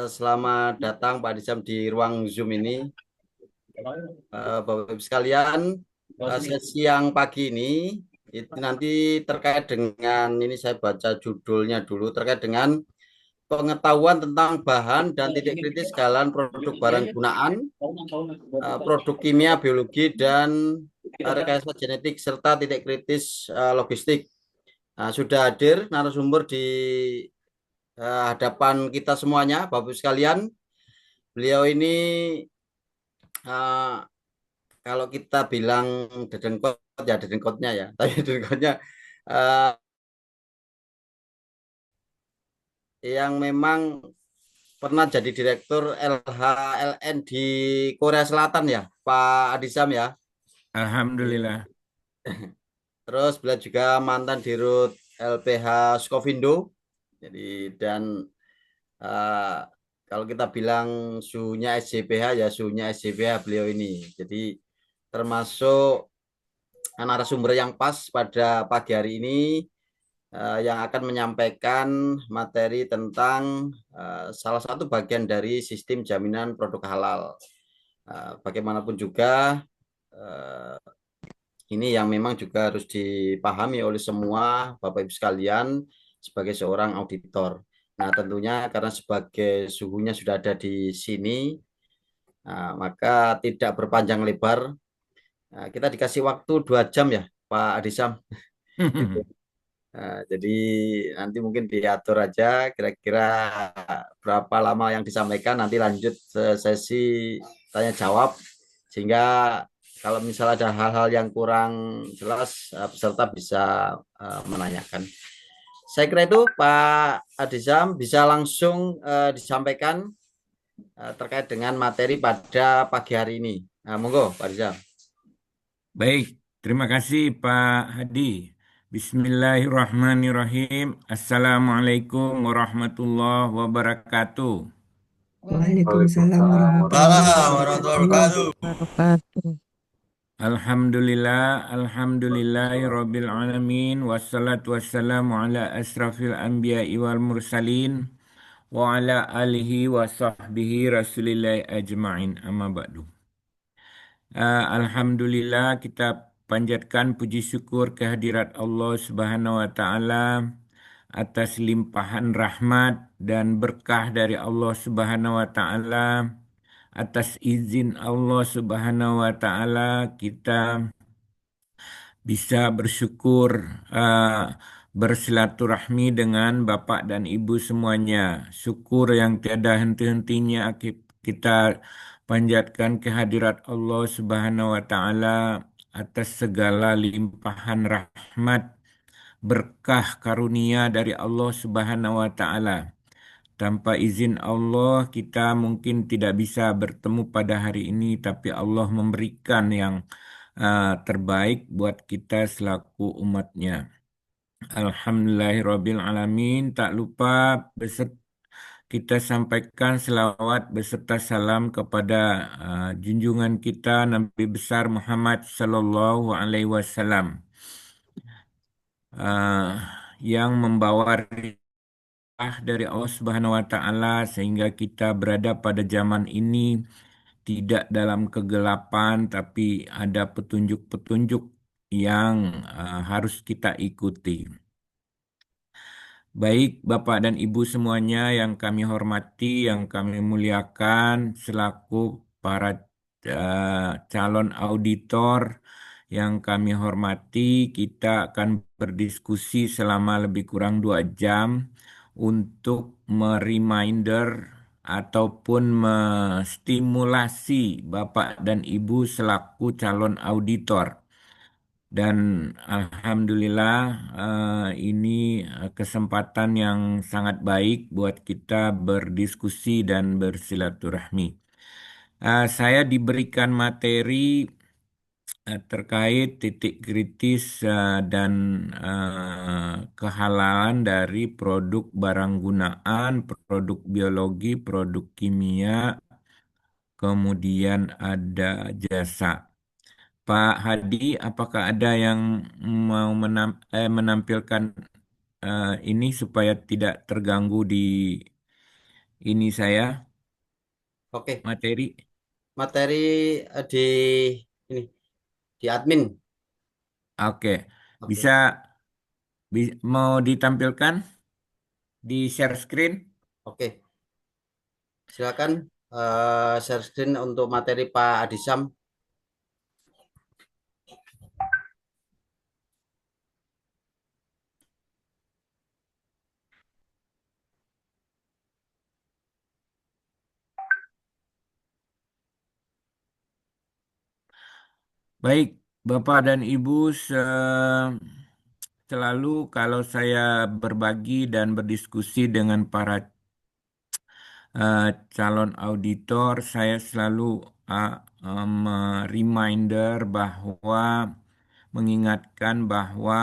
Selamat datang Pak Disam di ruang Zoom ini. Bapak Ibu sekalian, sesi yang pagi ini itu nanti terkait dengan ini saya baca judulnya dulu terkait dengan pengetahuan tentang bahan dan titik kritis sekalian produk barang gunaan, produk kimia, biologi dan rekayasa genetik serta titik kritis logistik. Nah, sudah hadir narasumber di hadapan kita semuanya, Bapak Ibu sekalian. Beliau ini eh, kalau kita bilang dedengkot ya dedengkotnya ya, tapi dedengkotnya eh, yang memang pernah jadi direktur LHLN di Korea Selatan ya, Pak Adisam ya. Alhamdulillah. Terus beliau juga mantan Dirut LPH Skovindo. Jadi dan eh, kalau kita bilang suhunya SJPH ya suhunya SJPH beliau ini. Jadi termasuk narasumber yang pas pada pagi hari ini yang akan menyampaikan materi tentang salah satu bagian dari sistem jaminan produk halal. Bagaimanapun juga uh, ini yang memang juga harus dipahami oleh semua Bapak Ibu sekalian sebagai seorang auditor. Nah, tentunya karena sebagai suhunya sudah ada di sini, maka tidak berpanjang lebar. Kita dikasih waktu 2 jam ya, Pak Adisam. Jadi nanti mungkin diatur aja kira-kira berapa lama yang disampaikan, nanti lanjut sesi tanya jawab sehingga kalau misalnya ada hal-hal yang kurang jelas peserta bisa menanyakan. Saya kira itu Pak Adizam bisa langsung disampaikan terkait dengan materi pada pagi hari ini. Nah, monggo Pak Adizam. Baik, terima kasih Pak Hadi. Bismillahirrahmanirrahim. Assalamualaikum warahmatullahi wabarakatuh. Waalaikumsalam Waalaikumsalam warahmatullahi warahmatullahi wabarakatuh. Alhamdulillah, alhamdulillahirabbil alamin wassalatu wassalamu ala asrafil anbiya'i wal mursalin wa ala alihi wa sahbihi rasulillahi ajma'in amma ba'du. Alhamdulillah kita panjatkan puji syukur kehadirat Allah Subhanahu wa taala atas limpahan rahmat dan berkah dari Allah Subhanahu wa taala. Atas izin Allah Subhanahu wa taala kita bisa bersyukur bersilaturahmi dengan Bapak dan Ibu semuanya. Syukur yang tiada henti-hentinya kita panjatkan kehadirat Allah Subhanahu wa taala atas segala limpahan rahmat, berkah karunia dari Allah Subhanahu wa taala. Tanpa izin Allah kita mungkin tidak bisa bertemu pada hari ini, tapi Allah memberikan yang terbaik buat kita selaku umatnya. Alhamdulillahirabbil alamin. Tak lupa kita sampaikan selawat beserta salam kepada junjungan kita Nabi besar Muhammad sallallahu alaihi wasallam yang membawa dari Allah Subhanahu wa taala sehingga kita berada pada zaman ini tidak dalam kegelapan tapi ada petunjuk-petunjuk yang harus kita ikuti. Baik Bapak dan Ibu semuanya yang kami hormati, yang kami muliakan selaku para calon auditor yang kami hormati, kita akan berdiskusi selama lebih kurang 2 jam untuk mereminder ataupun menstimulasi Bapak dan Ibu selaku calon auditor. Dan alhamdulillah ini kesempatan yang sangat baik buat kita berdiskusi dan bersilaturahmi. Saya diberikan materi terkait titik kritis dan kehalalan dari produk barang gunaan, produk biologi, produk kimia, kemudian ada jasa. Pak Hadi, apakah ada yang mau menampilkan ini supaya tidak terganggu di ini saya Oke, materi. materi di ini di admin. Oke, Oke, bisa mau ditampilkan di share screen? oke. Silakan share screen untuk materi Pak Adisam. Baik, Bapak dan Ibu, selalu kalau saya berbagi dan berdiskusi dengan para eh, calon auditor, saya selalu uh, reminder bahwa mengingatkan bahwa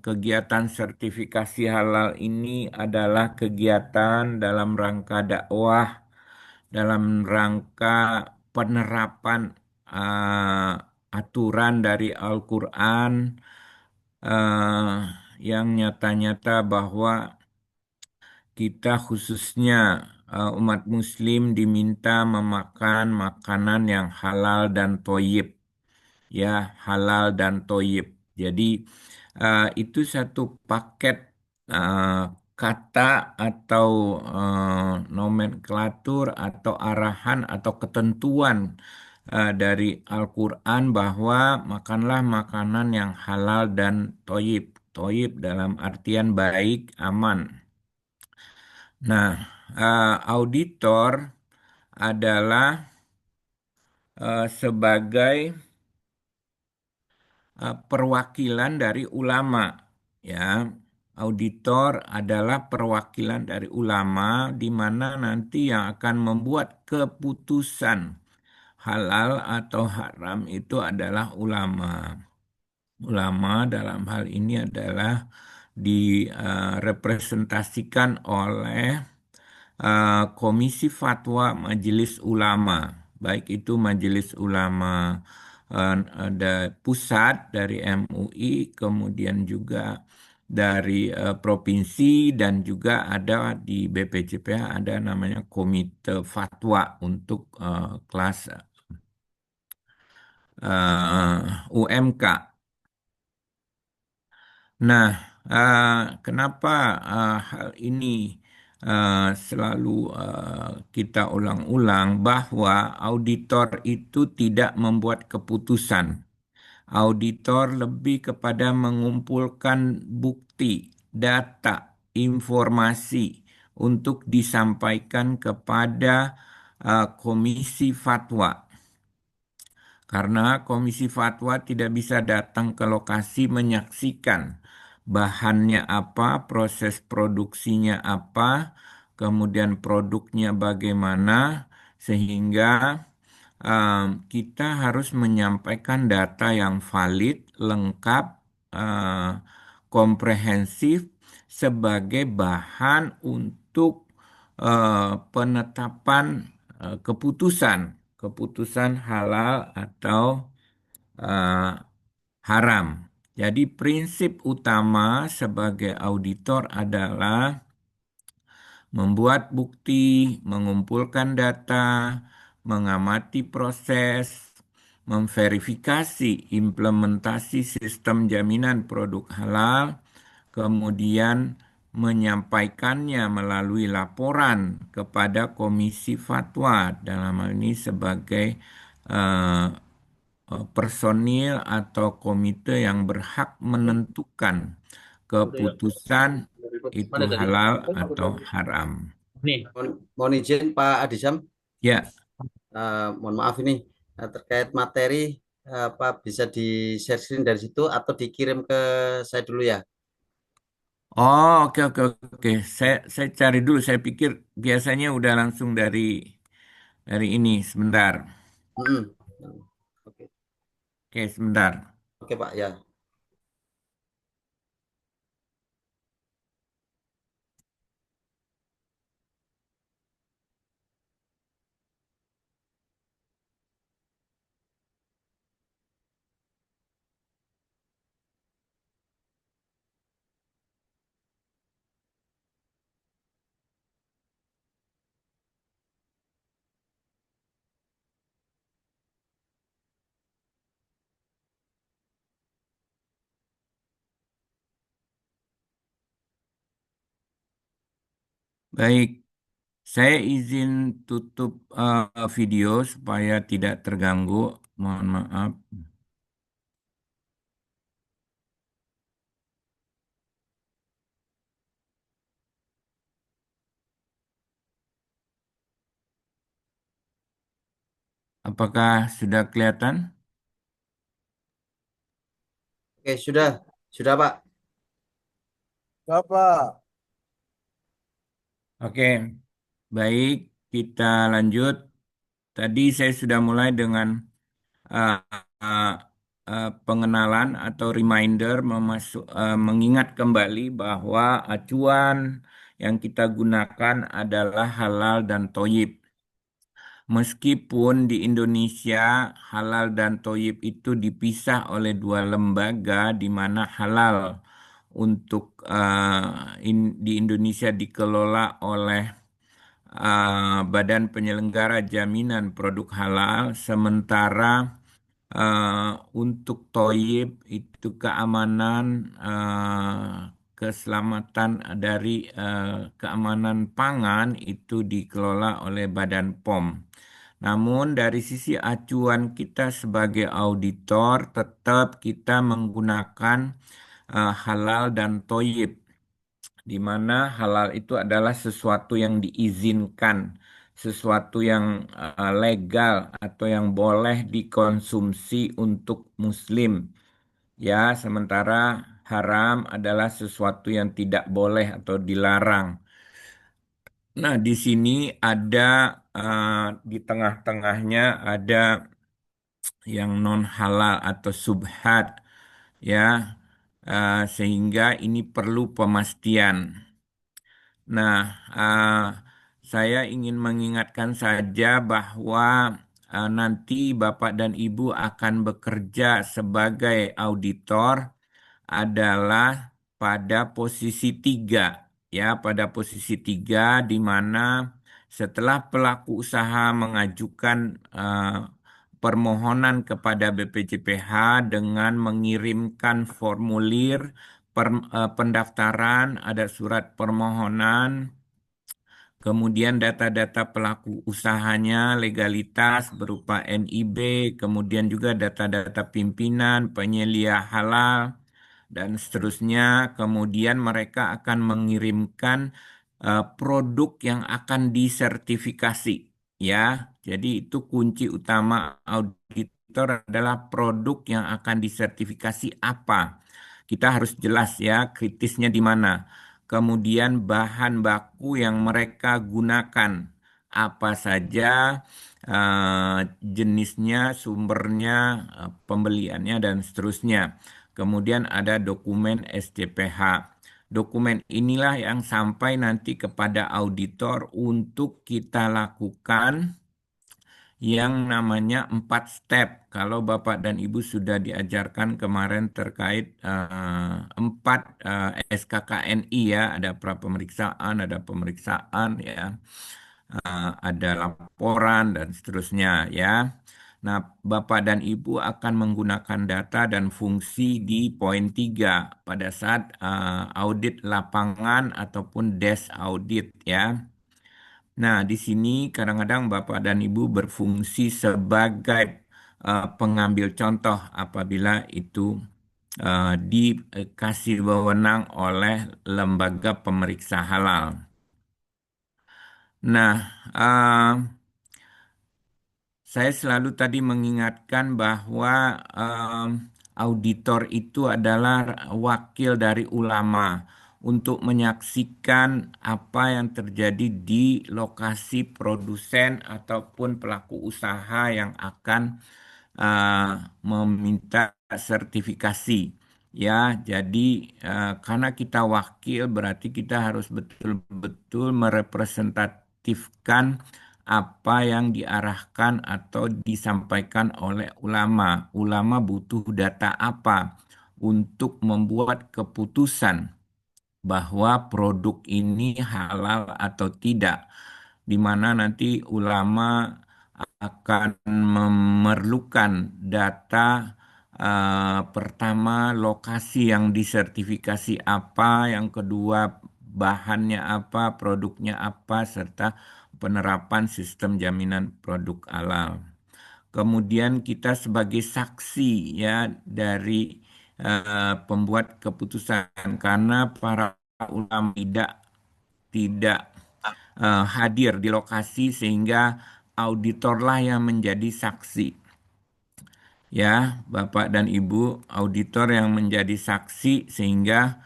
kegiatan sertifikasi halal ini adalah kegiatan dalam rangka dakwah, dalam rangka penerapan uh, aturan dari Al-Quran eh, yang nyata-nyata bahwa kita khususnya umat Muslim diminta memakan makanan yang halal dan toyib, ya halal dan toyib. Jadi itu satu paket eh, kata atau nomenklatur atau arahan atau ketentuan dari Al-Quran bahwa makanlah makanan yang halal dan toyib. Toyib dalam artian baik, aman. Nah, auditor adalah sebagai perwakilan dari ulama, ya. Auditor adalah perwakilan dari ulama di mana nanti yang akan membuat keputusan halal atau haram itu adalah ulama. Ulama dalam hal ini adalah direpresentasikan oleh Komisi Fatwa Majelis Ulama, baik itu Majelis Ulama ada pusat dari MUI, kemudian juga dari provinsi dan juga ada di BPJPH ada namanya Komite Fatwa untuk kelas UMK. Nah, kenapa hal ini selalu kita ulang-ulang bahwa auditor itu tidak membuat keputusan. Auditor lebih kepada mengumpulkan bukti, data, informasi untuk disampaikan kepada Komisi Fatwa. Karena Komisi Fatwa tidak bisa datang ke lokasi menyaksikan bahannya apa, proses produksinya apa, kemudian produknya bagaimana, sehingga kita harus menyampaikan data yang valid, lengkap, eh, komprehensif sebagai bahan untuk penetapan keputusan halal atau eh, haram. Jadi prinsip utama sebagai auditor adalah membuat bukti, mengumpulkan data, mengamati proses, memverifikasi implementasi sistem jaminan produk halal, kemudian menyampaikannya melalui laporan kepada Komisi Fatwa, dalam hal ini sebagai eh, personil atau komite yang berhak menentukan Udah ya. keputusan itu Mana tadi? halal atau haram. Nih. Mohon izin Pak Adisam, Ya, mohon maaf ini terkait materi apa bisa di share screen dari situ atau dikirim ke saya dulu ya? oh oke oke oke. Saya cari dulu. Saya pikir biasanya udah langsung dari ini. Sebentar. Mm-mm. Oke, Oke, sebentar. oke Pak ya. Baik, saya izin tutup video supaya tidak terganggu. Mohon maaf. Apakah sudah kelihatan? Oke, sudah Pak. Bapak, Oke, baik, kita lanjut. Tadi saya sudah mulai dengan uh, uh, pengenalan atau reminder mengingat kembali bahwa acuan yang kita gunakan adalah halal dan toyib. Meskipun di Indonesia halal dan toyib itu dipisah oleh dua lembaga di mana halal untuk di Indonesia dikelola oleh Badan Penyelenggara Jaminan Produk Halal, sementara untuk toyib itu keamanan, keselamatan dari keamanan pangan itu dikelola oleh Badan POM. Namun dari sisi acuan kita sebagai auditor tetap kita menggunakan halal dan toyib, di mana halal itu adalah sesuatu yang diizinkan, sesuatu yang legal atau yang boleh dikonsumsi untuk muslim. Ya, sementara haram adalah sesuatu yang tidak boleh atau dilarang. Nah, di sini ada di tengah-tengahnya ada yang non halal atau subhat, ya. Sehingga ini perlu pemastian. Nah, saya ingin mengingatkan saja bahwa nanti Bapak dan Ibu akan bekerja sebagai auditor adalah pada posisi tiga, ya, pada posisi tiga di mana setelah pelaku usaha mengajukan permohonan kepada BPJPH dengan mengirimkan formulir pendaftaran, ada surat permohonan, kemudian data-data pelaku usahanya, legalitas berupa NIB, kemudian juga data-data pimpinan, penyelia halal, dan seterusnya. Kemudian mereka akan mengirimkan produk yang akan disertifikasi. Ya, jadi itu kunci utama auditor adalah produk yang akan disertifikasi apa. Kita harus jelas ya, kritisnya di mana. Kemudian bahan baku yang mereka gunakan apa saja, jenisnya, sumbernya, pembeliannya dan seterusnya. Kemudian ada dokumen SCPH. Dokumen inilah yang sampai nanti kepada auditor untuk kita lakukan yang namanya 4 step. Kalau Bapak dan Ibu sudah diajarkan kemarin terkait 4 SKKNI, ya, ada prapemeriksaan, ada pemeriksaan, ya, ada laporan dan seterusnya, ya. Nah, Bapak dan Ibu akan menggunakan data dan fungsi di poin 3 pada saat audit lapangan ataupun desk audit, ya. Nah, di sini kadang-kadang Bapak dan Ibu berfungsi sebagai pengambil contoh apabila itu dikasih wewenang oleh lembaga pemeriksa halal. Nah, saya selalu tadi mengingatkan bahwa auditor itu adalah wakil dari ulama untuk menyaksikan apa yang terjadi di lokasi produsen ataupun pelaku usaha yang akan uh, meminta sertifikasi. Ya, jadi karena kita wakil berarti kita harus betul-betul merepresentatifkan apa yang diarahkan atau disampaikan oleh ulama. Ulama butuh data apa untuk membuat keputusan bahwa produk ini halal atau tidak, di mana nanti ulama akan memerlukan data pertama lokasi yang disertifikasi apa, yang kedua bahannya apa, produknya apa, serta penerapan sistem jaminan produk halal. Kemudian kita sebagai saksi ya dari pembuat keputusan karena para ulama tidak hadir di lokasi sehingga auditorlah yang menjadi saksi. Ya, Bapak dan Ibu, auditor yang menjadi saksi sehingga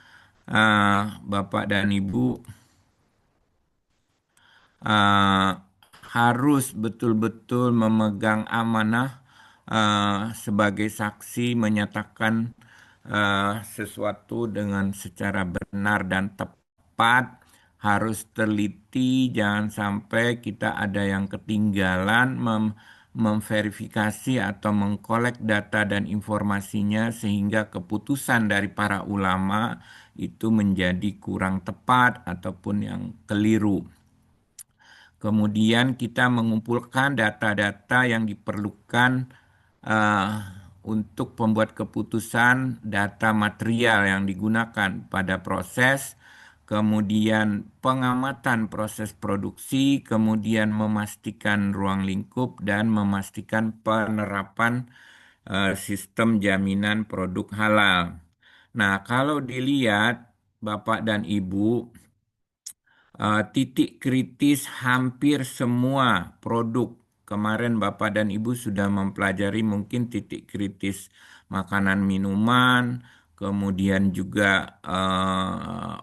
Bapak dan Ibu uh, harus betul-betul memegang amanah sebagai saksi menyatakan sesuatu dengan secara benar dan tepat, harus teliti, jangan sampai kita ada yang ketinggalan memverifikasi atau mengkolek data dan informasinya sehingga keputusan dari para ulama itu menjadi kurang tepat ataupun yang keliru. Kemudian kita mengumpulkan data-data yang diperlukan eh, untuk pembuat keputusan, data material yang digunakan pada proses, kemudian pengamatan proses produksi, kemudian memastikan ruang lingkup dan memastikan penerapan sistem jaminan produk halal. Nah, kalau dilihat Bapak dan Ibu, titik kritis hampir semua produk. Kemarin Bapak dan Ibu sudah mempelajari mungkin titik kritis makanan minuman, kemudian juga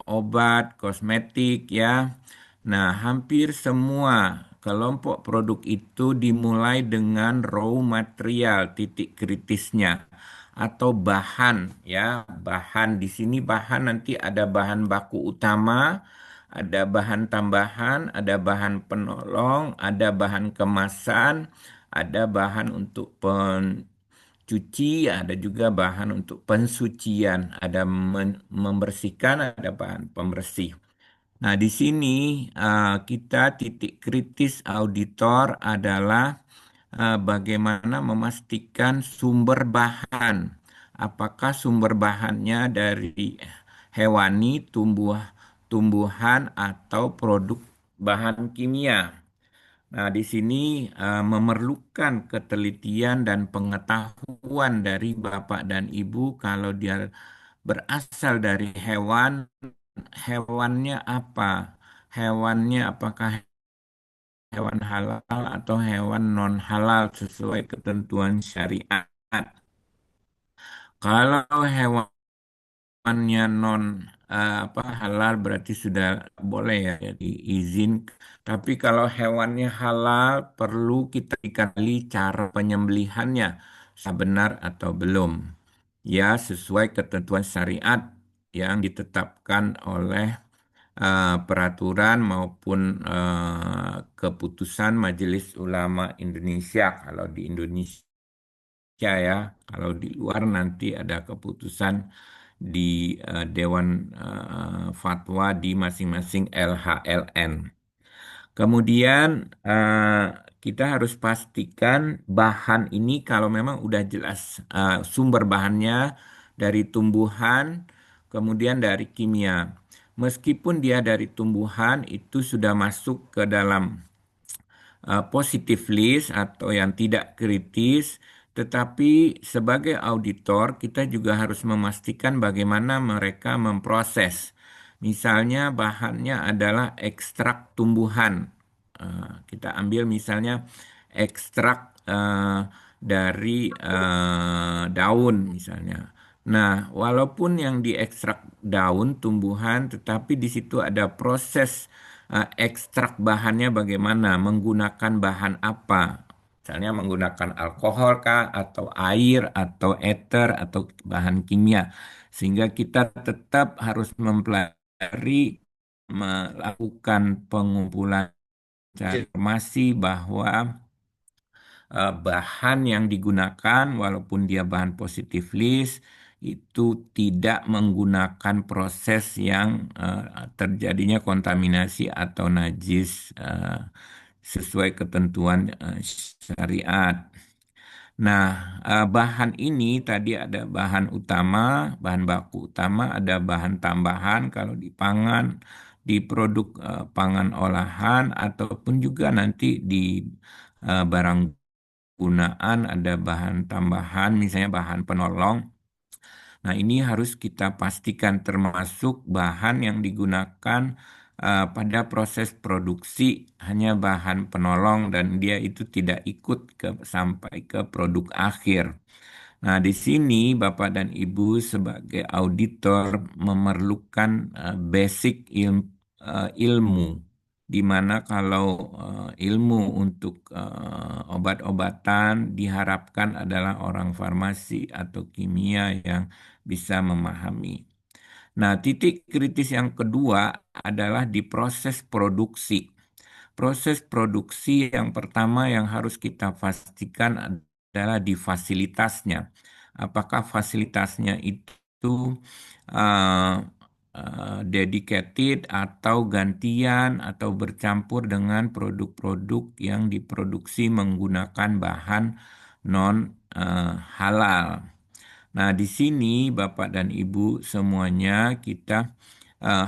obat, kosmetik ya. Nah, hampir semua kelompok produk itu dimulai dengan raw material titik kritisnya atau bahan ya. Bahan di sini bahan nanti ada bahan baku utama, ada bahan tambahan, ada bahan penolong, ada bahan kemasan, ada bahan untuk pencuci, ada juga bahan untuk pensucian, ada membersihkan, ada bahan pembersih. Nah, di sini kita titik kritis auditor adalah bagaimana memastikan sumber bahan. Apakah sumber bahannya dari hewani, tumbuhan, atau produk bahan kimia. Nah, di sini memerlukan ketelitian dan pengetahuan dari Bapak dan Ibu kalau dia berasal dari hewan, hewannya apa? Hewannya apakah hewan halal atau hewan non halal sesuai ketentuan syariat. Kalau hewannya non apa halal berarti sudah boleh ya jadi izin. Tapi kalau hewannya halal perlu kita dikali cara penyembelihannya benar atau belum. Ya sesuai ketentuan syariat yang ditetapkan oleh peraturan maupun keputusan Majelis Ulama Indonesia. Kalau di Indonesia ya, kalau di luar nanti ada keputusan di Dewan Fatwa di masing-masing LHLN. Kemudian kita harus pastikan bahan ini kalau memang udah jelas sumber bahannya dari tumbuhan, kemudian dari kimia. Meskipun dia dari tumbuhan itu sudah masuk ke dalam positive list atau yang tidak kritis, tetapi sebagai auditor kita juga harus memastikan bagaimana mereka memproses. Misalnya bahannya adalah ekstrak tumbuhan. Kita ambil misalnya ekstrak dari daun misalnya. Nah, walaupun yang diekstrak daun tumbuhan, tetapi di situ ada proses ekstrak bahannya bagaimana, menggunakan bahan apa. Misalnya menggunakan alkohol kah, atau air, atau ether, atau bahan kimia. Sehingga kita tetap harus mempelajari, melakukan pengumpulan informasi bahwa bahan yang digunakan walaupun dia bahan positif list itu tidak menggunakan proses yang terjadinya kontaminasi atau najis sesuai ketentuan syariat. Nah, bahan ini tadi ada bahan utama, bahan baku utama, ada bahan tambahan kalau di pangan, di produk pangan olahan ataupun juga nanti di barang gunaan ada bahan tambahan, misalnya bahan penolong. Nah, ini harus kita pastikan termasuk bahan yang digunakan pada proses produksi hanya bahan penolong dan dia itu tidak ikut sampai ke produk akhir. Nah, di sini Bapak dan Ibu sebagai auditor memerlukan ilmu, di mana kalau ilmu untuk obat-obatan diharapkan adalah orang farmasi atau kimia yang bisa memahami. Nah, titik kritis yang kedua adalah di proses produksi. Proses produksi yang pertama yang harus kita pastikan adalah di fasilitasnya. Apakah fasilitasnya itu uh, dedicated atau gantian atau bercampur dengan produk-produk yang diproduksi menggunakan bahan non halal. Nah, di sini Bapak dan Ibu semuanya kita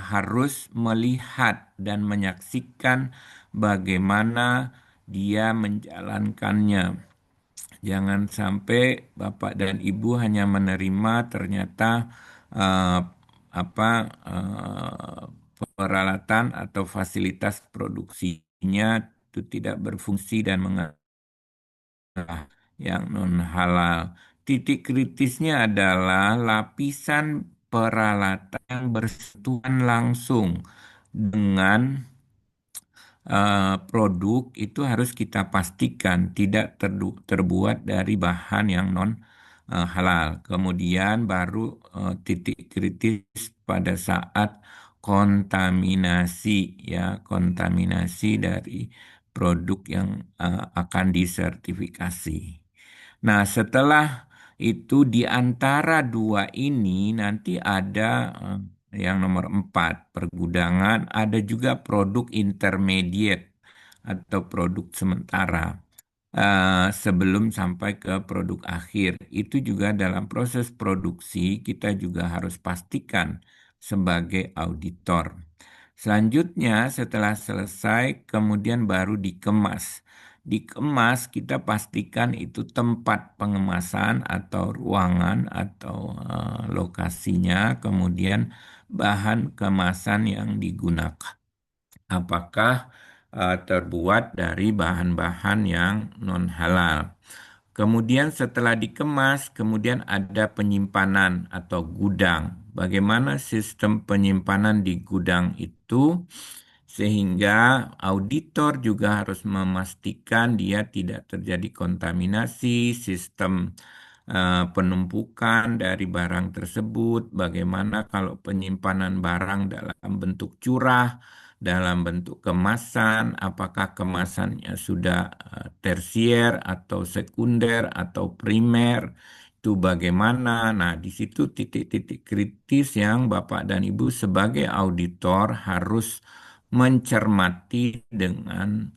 harus melihat dan menyaksikan bagaimana dia menjalankannya. Jangan sampai Bapak dan Ibu hanya menerima ternyata eh, apa eh, peralatan atau fasilitas produksinya itu tidak berfungsi dan yang non halal. Titik kritisnya adalah lapisan peralatan yang bersentuhan langsung dengan produk itu harus kita pastikan tidak terbuat dari bahan yang non halal. Kemudian baru titik kritis pada saat kontaminasi ya, kontaminasi dari produk yang akan disertifikasi. Nah, setelah itu di antara dua ini nanti ada yang nomor empat, pergudangan, ada juga produk intermediate atau produk sementara sebelum sampai ke produk akhir. Itu juga dalam proses produksi kita juga harus pastikan sebagai auditor. Selanjutnya, setelah selesai, kemudian baru dikemas. Dikemas, kita pastikan itu tempat pengemasan atau ruangan atau lokasinya, kemudian bahan kemasan yang digunakan. Apakah terbuat dari bahan-bahan yang non halal? Kemudian setelah dikemas, kemudian ada penyimpanan atau gudang. Bagaimana sistem penyimpanan di gudang itu? Sehingga auditor juga harus memastikan dia tidak terjadi kontaminasi, sistem penumpukan dari barang tersebut. Bagaimana kalau penyimpanan barang dalam bentuk curah, dalam bentuk kemasan, apakah kemasannya sudah tersier atau sekunder atau primer, itu bagaimana. Nah, di situ titik-titik kritis yang Bapak dan Ibu sebagai auditor harus mencermati dengan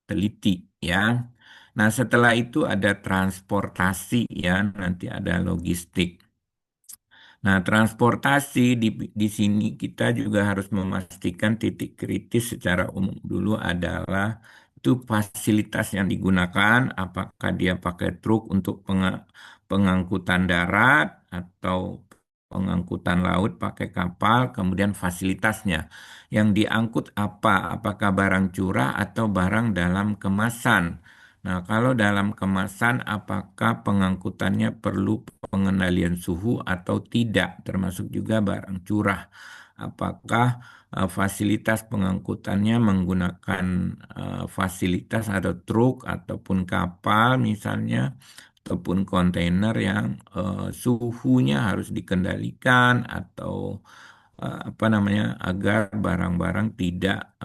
teliti ya. Nah, setelah itu ada transportasi ya, nanti ada logistik. Nah, transportasi di sini kita juga harus memastikan titik kritis secara umum dulu adalah itu fasilitas yang digunakan, apakah dia pakai truk untuk pengangkutan darat atau pengangkutan laut pakai kapal, kemudian fasilitasnya. Yang diangkut apa? Apakah barang curah atau barang dalam kemasan? Nah, kalau dalam kemasan, apakah pengangkutannya perlu pengendalian suhu atau tidak, termasuk juga barang curah. Apakah fasilitas pengangkutannya menggunakan fasilitas atau truk ataupun kapal misalnya, ataupun kontainer yang suhunya harus dikendalikan atau apa namanya agar barang-barang tidak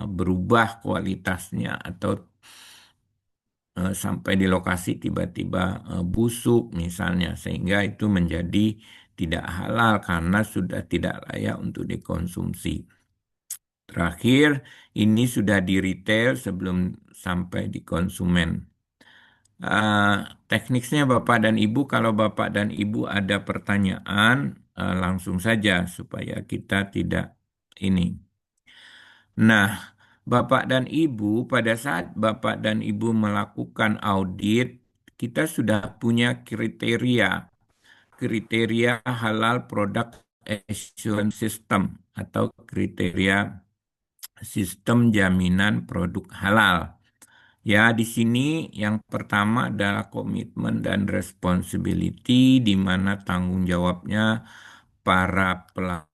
berubah kualitasnya atau sampai di lokasi tiba-tiba busuk misalnya sehingga itu menjadi tidak halal karena sudah tidak layak untuk dikonsumsi. Terakhir, ini sudah di retail sebelum sampai di konsumen. Eh, Teknisnya Bapak dan Ibu, kalau Bapak dan Ibu ada pertanyaan, langsung saja supaya kita tidak ini. Nah, Bapak dan Ibu, pada saat Bapak dan Ibu melakukan audit, kita sudah punya kriteria halal product assurance system atau kriteria sistem jaminan produk halal. Ya, di sini yang pertama adalah komitmen dan responsibility, di mana tanggung jawabnya para pelaku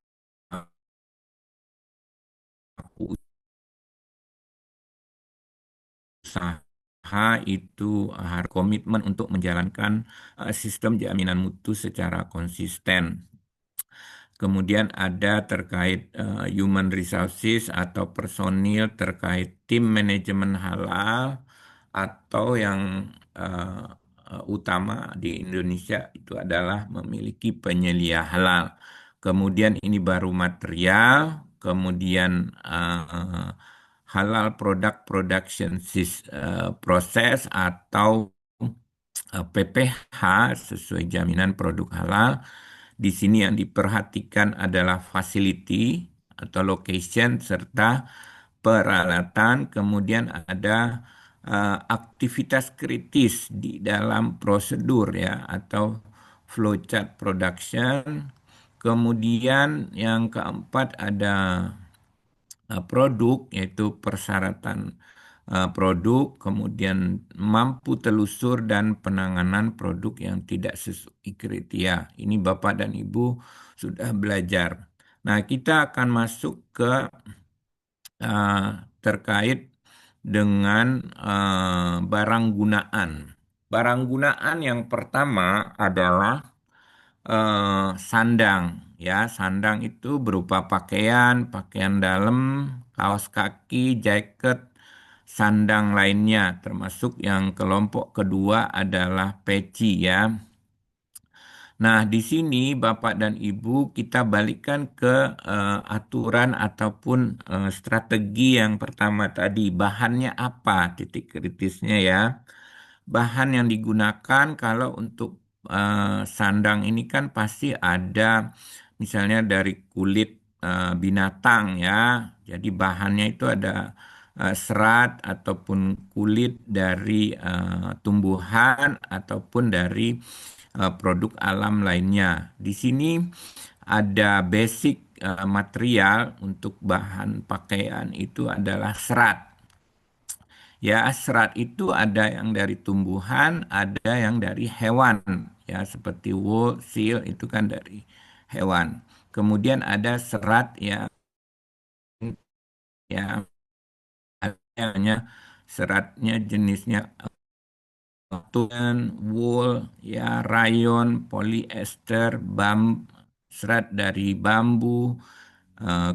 usaha itu harus komitmen untuk menjalankan sistem jaminan mutu secara konsisten. Kemudian ada terkait human resources atau personil terkait tim manajemen halal atau yang utama di Indonesia itu adalah memiliki penyelia halal. Kemudian ini baru material, kemudian halal product production proses atau PPH sesuai jaminan produk halal. Di sini yang diperhatikan adalah facility atau location serta peralatan, kemudian ada aktivitas kritis di dalam prosedur ya atau flowchart production. Kemudian yang keempat ada produk, yaitu persyaratan produk, kemudian mampu telusur dan penanganan produk yang tidak sesuai kriteria. Ini Bapak dan Ibu sudah belajar. Nah, kita akan masuk ke uh, terkait dengan barang gunaan. Barang gunaan yang pertama adalah sandang. Ya, sandang itu berupa pakaian, pakaian dalam, kaos kaki, jaket, sandang lainnya, termasuk yang kelompok kedua adalah peci ya. Nah, di sini Bapak dan Ibu kita balikkan ke aturan ataupun strategi yang pertama tadi. Bahannya apa? Titik kritisnya ya. Bahan yang digunakan kalau untuk sandang ini kan pasti ada misalnya dari kulit binatang ya. Jadi bahannya itu ada serat ataupun kulit dari tumbuhan ataupun dari produk alam lainnya. Di sini ada basic material untuk bahan pakaian itu adalah serat. Ya, serat itu ada yang dari tumbuhan, ada yang dari hewan. Ya, seperti wool, seal itu kan dari hewan. Kemudian ada serat ya adanya seratnya jenisnya cotton, wool, ya rayon, polyester, serat dari bambu,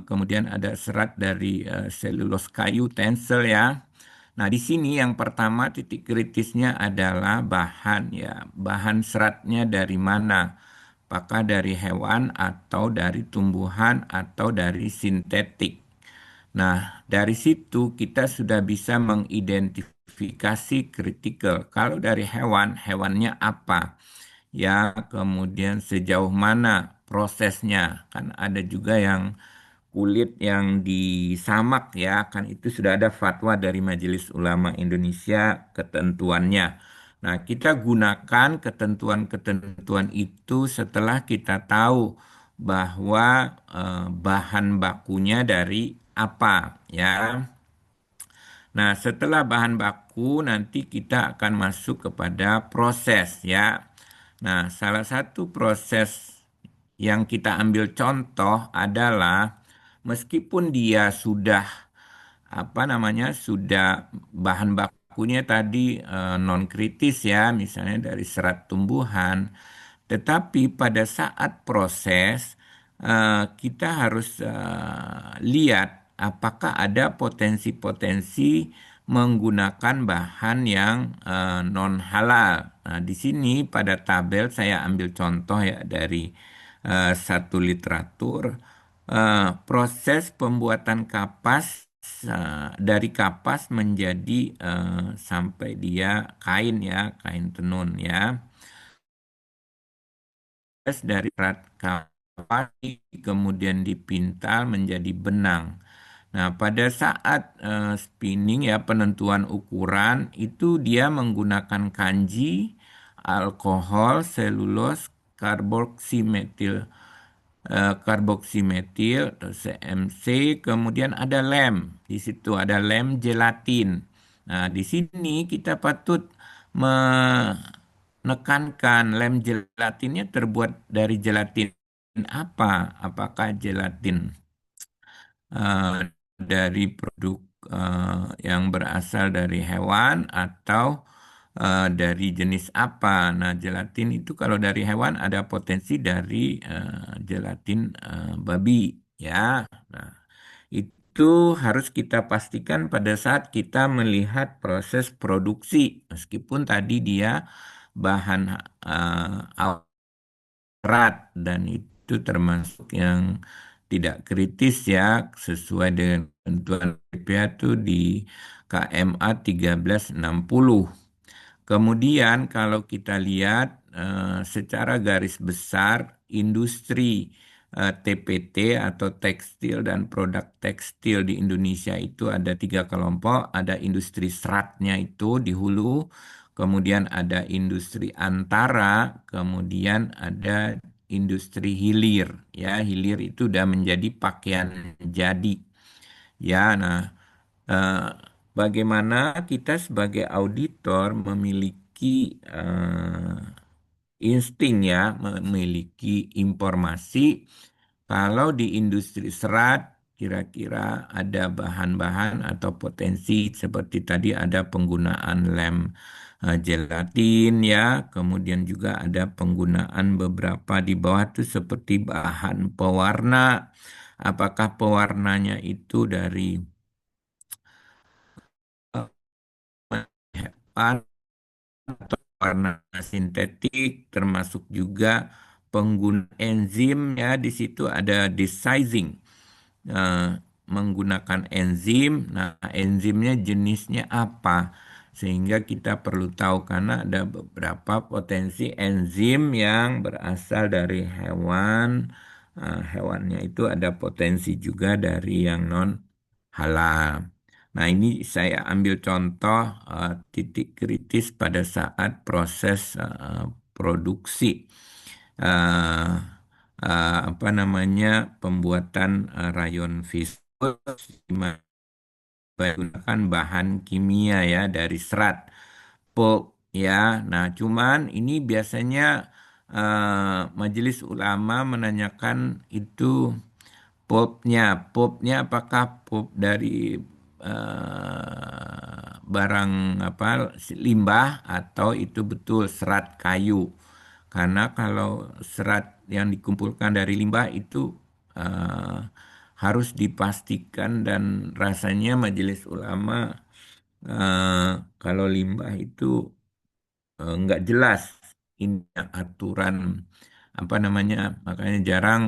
kemudian ada serat dari selulus kayu, tencel ya. Nah, di sini yang pertama titik kritisnya adalah bahan ya. Bahan seratnya dari mana? Apakah dari hewan atau dari tumbuhan atau dari sintetik? Nah, dari situ kita sudah bisa mengidentifikasi kritikal. Kalau dari hewan, hewannya apa? Ya, kemudian sejauh mana prosesnya? Kan ada juga yang kulit yang disamak ya, kan itu sudah ada fatwa dari Majelis Ulama Indonesia ketentuannya. Nah, kita gunakan ketentuan-ketentuan itu setelah kita tahu bahwa bahan bakunya dari apa ya. Nah, setelah bahan baku nanti kita akan masuk kepada proses ya. Nah, salah satu proses yang kita ambil contoh adalah meskipun dia sudah apa namanya sudah bahan bakunya tadi non kritis ya, misalnya dari serat tumbuhan, tetapi pada saat proses kita harus lihat apakah ada potensi-potensi menggunakan bahan yang non halal. Nah, di sini pada tabel saya ambil contoh ya dari satu literatur. Proses pembuatan kapas dari kapas menjadi sampai dia kain ya, kain tenun ya. Dari serat kapas kemudian dipintal menjadi benang. Nah, pada saat spinning ya penentuan ukuran itu dia menggunakan kanji, alkohol, selulose, karboksimetil, karboksimetil atau CMC, kemudian ada lem. Di situ ada lem gelatin. Nah, di sini kita patut menekankan lem gelatinnya terbuat dari gelatin apa? Apakah gelatin eh, dari produk yang berasal dari hewan atau dari jenis apa? Nah, gelatin itu kalau dari hewan ada potensi dari gelatin babi, ya. Nah, itu harus kita pastikan pada saat kita melihat proses produksi, meskipun tadi dia bahan berat dan itu termasuk yang tidak kritis ya sesuai dengan ketentuan BPH itu di KMA 1360. Kemudian kalau kita lihat secara garis besar industri TPT atau tekstil dan produk tekstil di Indonesia itu ada tiga kelompok. Ada industri seratnya itu di hulu, kemudian ada industri antara, kemudian ada industri hilir. Ya, hilir itu udah menjadi pakaian jadi. Ya, nah, eh, bagaimana kita sebagai auditor memiliki insting ya, memiliki informasi kalau di industri serat kira-kira ada bahan-bahan atau potensi seperti tadi ada penggunaan lem gelatin ya, kemudian juga ada penggunaan beberapa di bawah itu seperti bahan pewarna. Apakah pewarnanya itu dari hewan atau warna sintetik, termasuk juga penggunaan enzim ya, di situ ada desizing, eh, menggunakan enzim. Nah, enzimnya jenisnya apa? Sehingga kita perlu tahu karena ada beberapa potensi enzim yang berasal dari hewan. Hewannya itu ada potensi juga dari yang non halal. Nah, ini saya ambil contoh titik kritis pada saat proses produksi eh, apa namanya pembuatan rayon viskus di mana menggunakan bahan kimia ya dari serat pulp ya. Nah, cuman ini biasanya Majelis Ulama menanyakan itu pulpnya apakah pulp dari barang apa limbah atau itu betul serat kayu. Karena kalau serat yang dikumpulkan dari limbah itu eh, harus dipastikan dan rasanya Majelis Ulama kalau limbah itu nggak jelas ini aturan apa namanya, makanya jarang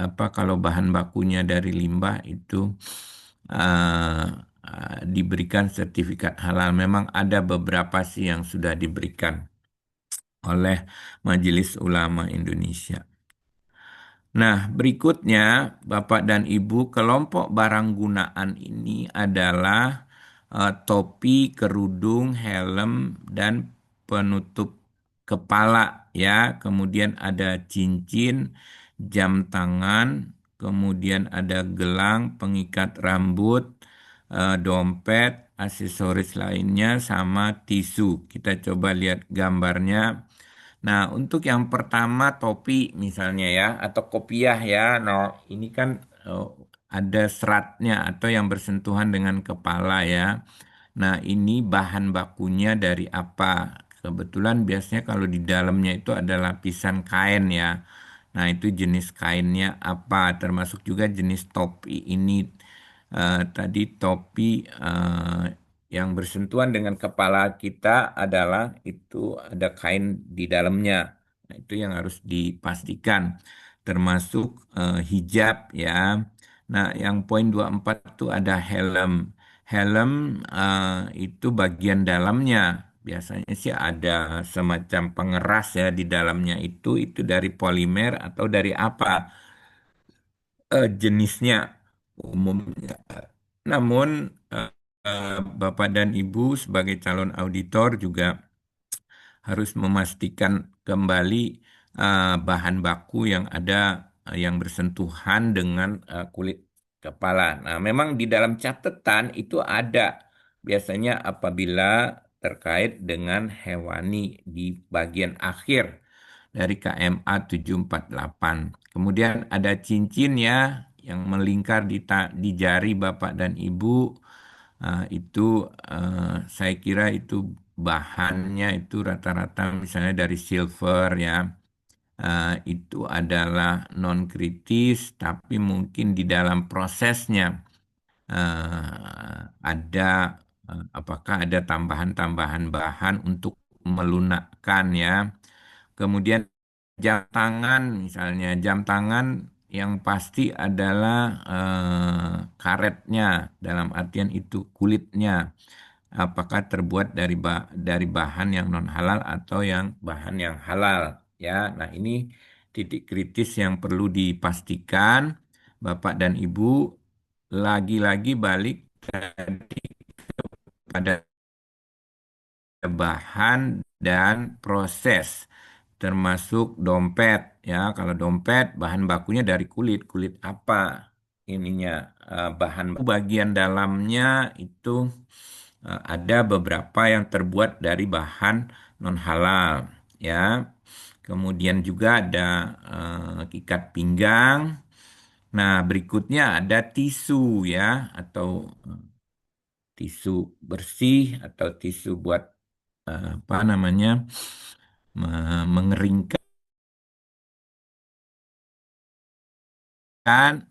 apa kalau bahan bakunya dari limbah itu eh, diberikan sertifikat halal. Memang ada beberapa sih yang sudah diberikan oleh Majelis Ulama Indonesia. Nah, berikutnya, Bapak dan Ibu, kelompok barang gunaan ini adalah topi, kerudung, helm, dan penutup kepala ya. Kemudian ada cincin, jam tangan, kemudian ada gelang, pengikat rambut, dompet, aksesoris lainnya, sama tisu. Kita coba lihat gambarnya. Nah, untuk yang pertama topi misalnya ya, atau kopiah ya. Nah, ini kan eh, ada seratnya atau yang bersentuhan dengan kepala ya. Nah, ini bahan bakunya dari apa? Kebetulan biasanya kalau di dalamnya itu ada lapisan kain ya. Nah, itu jenis kainnya apa? Termasuk juga jenis topi ini. Tadi topi yang bersentuhan dengan kepala kita adalah itu ada kain di dalamnya. Nah, itu yang harus dipastikan. Termasuk hijab ya. Nah, yang poin 24 itu ada helm. Helm itu bagian dalamnya. biasanya sih ada semacam pengeras ya di dalamnya itu dari polimer atau dari apa jenisnya umumnya. Namun Bapak dan Ibu sebagai calon auditor juga harus memastikan kembali bahan baku yang ada yang bersentuhan dengan kulit kepala. Nah, memang di dalam catatan itu ada biasanya apabila terkait dengan hewani di bagian akhir dari KMA 748. Kemudian ada cincin ya yang melingkar di jari Bapak dan Ibu. Itu saya kira itu bahannya itu rata-rata misalnya dari silver ya. Itu adalah non kritis tapi mungkin di dalam prosesnya ada apakah ada tambahan-tambahan bahan untuk melunakkan ya. Kemudian jam tangan misalnya jam tangan yang pasti adalah karetnya dalam artian itu kulitnya apakah terbuat dari bahan yang non halal atau yang bahan yang halal ya. Nah, ini titik kritis yang perlu dipastikan Bapak dan Ibu lagi-lagi balik tadi pada bahan dan proses termasuk dompet ya. Kalau dompet bahan bakunya dari kulit apa ininya bahan baku bagian dalamnya itu ada beberapa yang terbuat dari bahan non halal ya. Kemudian juga ada ikat pinggang. Nah, berikutnya ada tisu ya atau tisu bersih atau tisu buat apa namanya mengeringkan.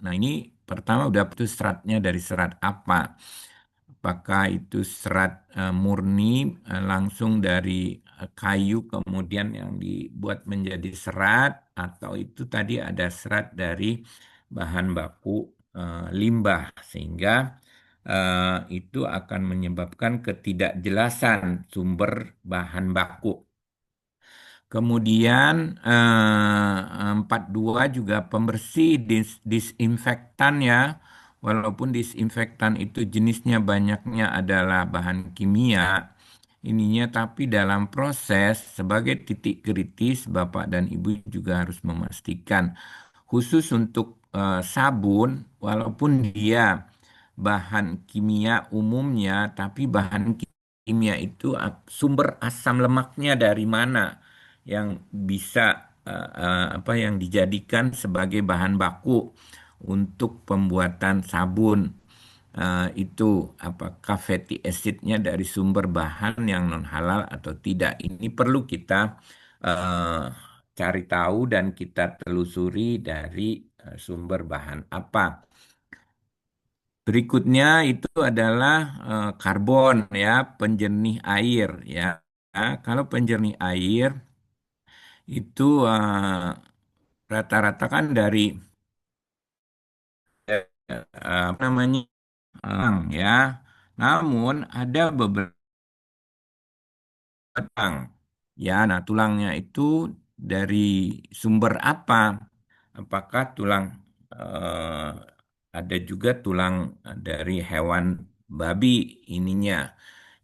Nah, ini pertama udah itu seratnya dari serat apa? Apakah itu serat murni langsung dari kayu kemudian yang dibuat menjadi serat atau itu tadi ada serat dari bahan baku limbah sehingga itu akan menyebabkan ketidakjelasan sumber bahan baku. Kemudian 42 juga pembersih disinfektan ya. Walaupun disinfektan itu jenisnya banyaknya adalah bahan kimia, ininya tapi dalam proses sebagai titik kritis Bapak dan Ibu juga harus memastikan khusus untuk sabun walaupun dia bahan kimia umumnya tapi bahan kimia itu sumber asam lemaknya dari mana yang bisa apa yang dijadikan sebagai bahan baku untuk pembuatan sabun. Itu apakah fatty acidnya dari sumber bahan yang non halal atau tidak. Ini perlu kita eh, cari tahu dan kita telusuri dari sumber bahan apa. Berikutnya itu adalah karbon ya, penjernih air ya. Kalau penjernih air itu rata-rata kan dari apa namanya ya. Namun ada beberapa tulang. Ya, nah tulangnya itu dari sumber apa? Apakah tulang eh, ada juga tulang dari hewan babi ininya.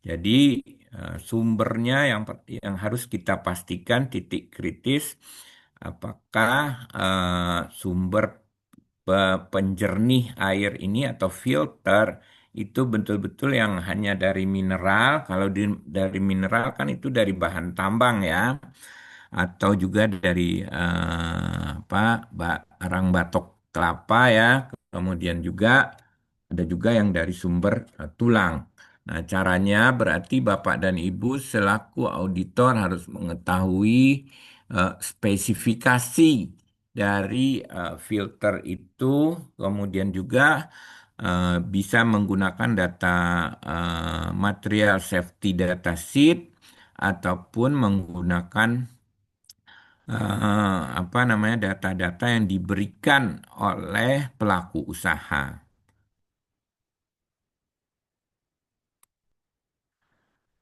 Jadi sumbernya yang harus kita pastikan titik kritis apakah sumber penjernih air ini atau filter itu betul-betul yang hanya dari mineral. Kalau dari mineral kan itu dari bahan tambang ya, atau juga dari apa barang batok kelapa ya. Kemudian juga ada juga yang dari sumber tulang. Nah, caranya berarti Bapak dan Ibu selaku auditor harus mengetahui spesifikasi dari filter itu, kemudian juga bisa menggunakan data material safety data sheet ataupun menggunakan apa namanya data-data yang diberikan oleh pelaku usaha.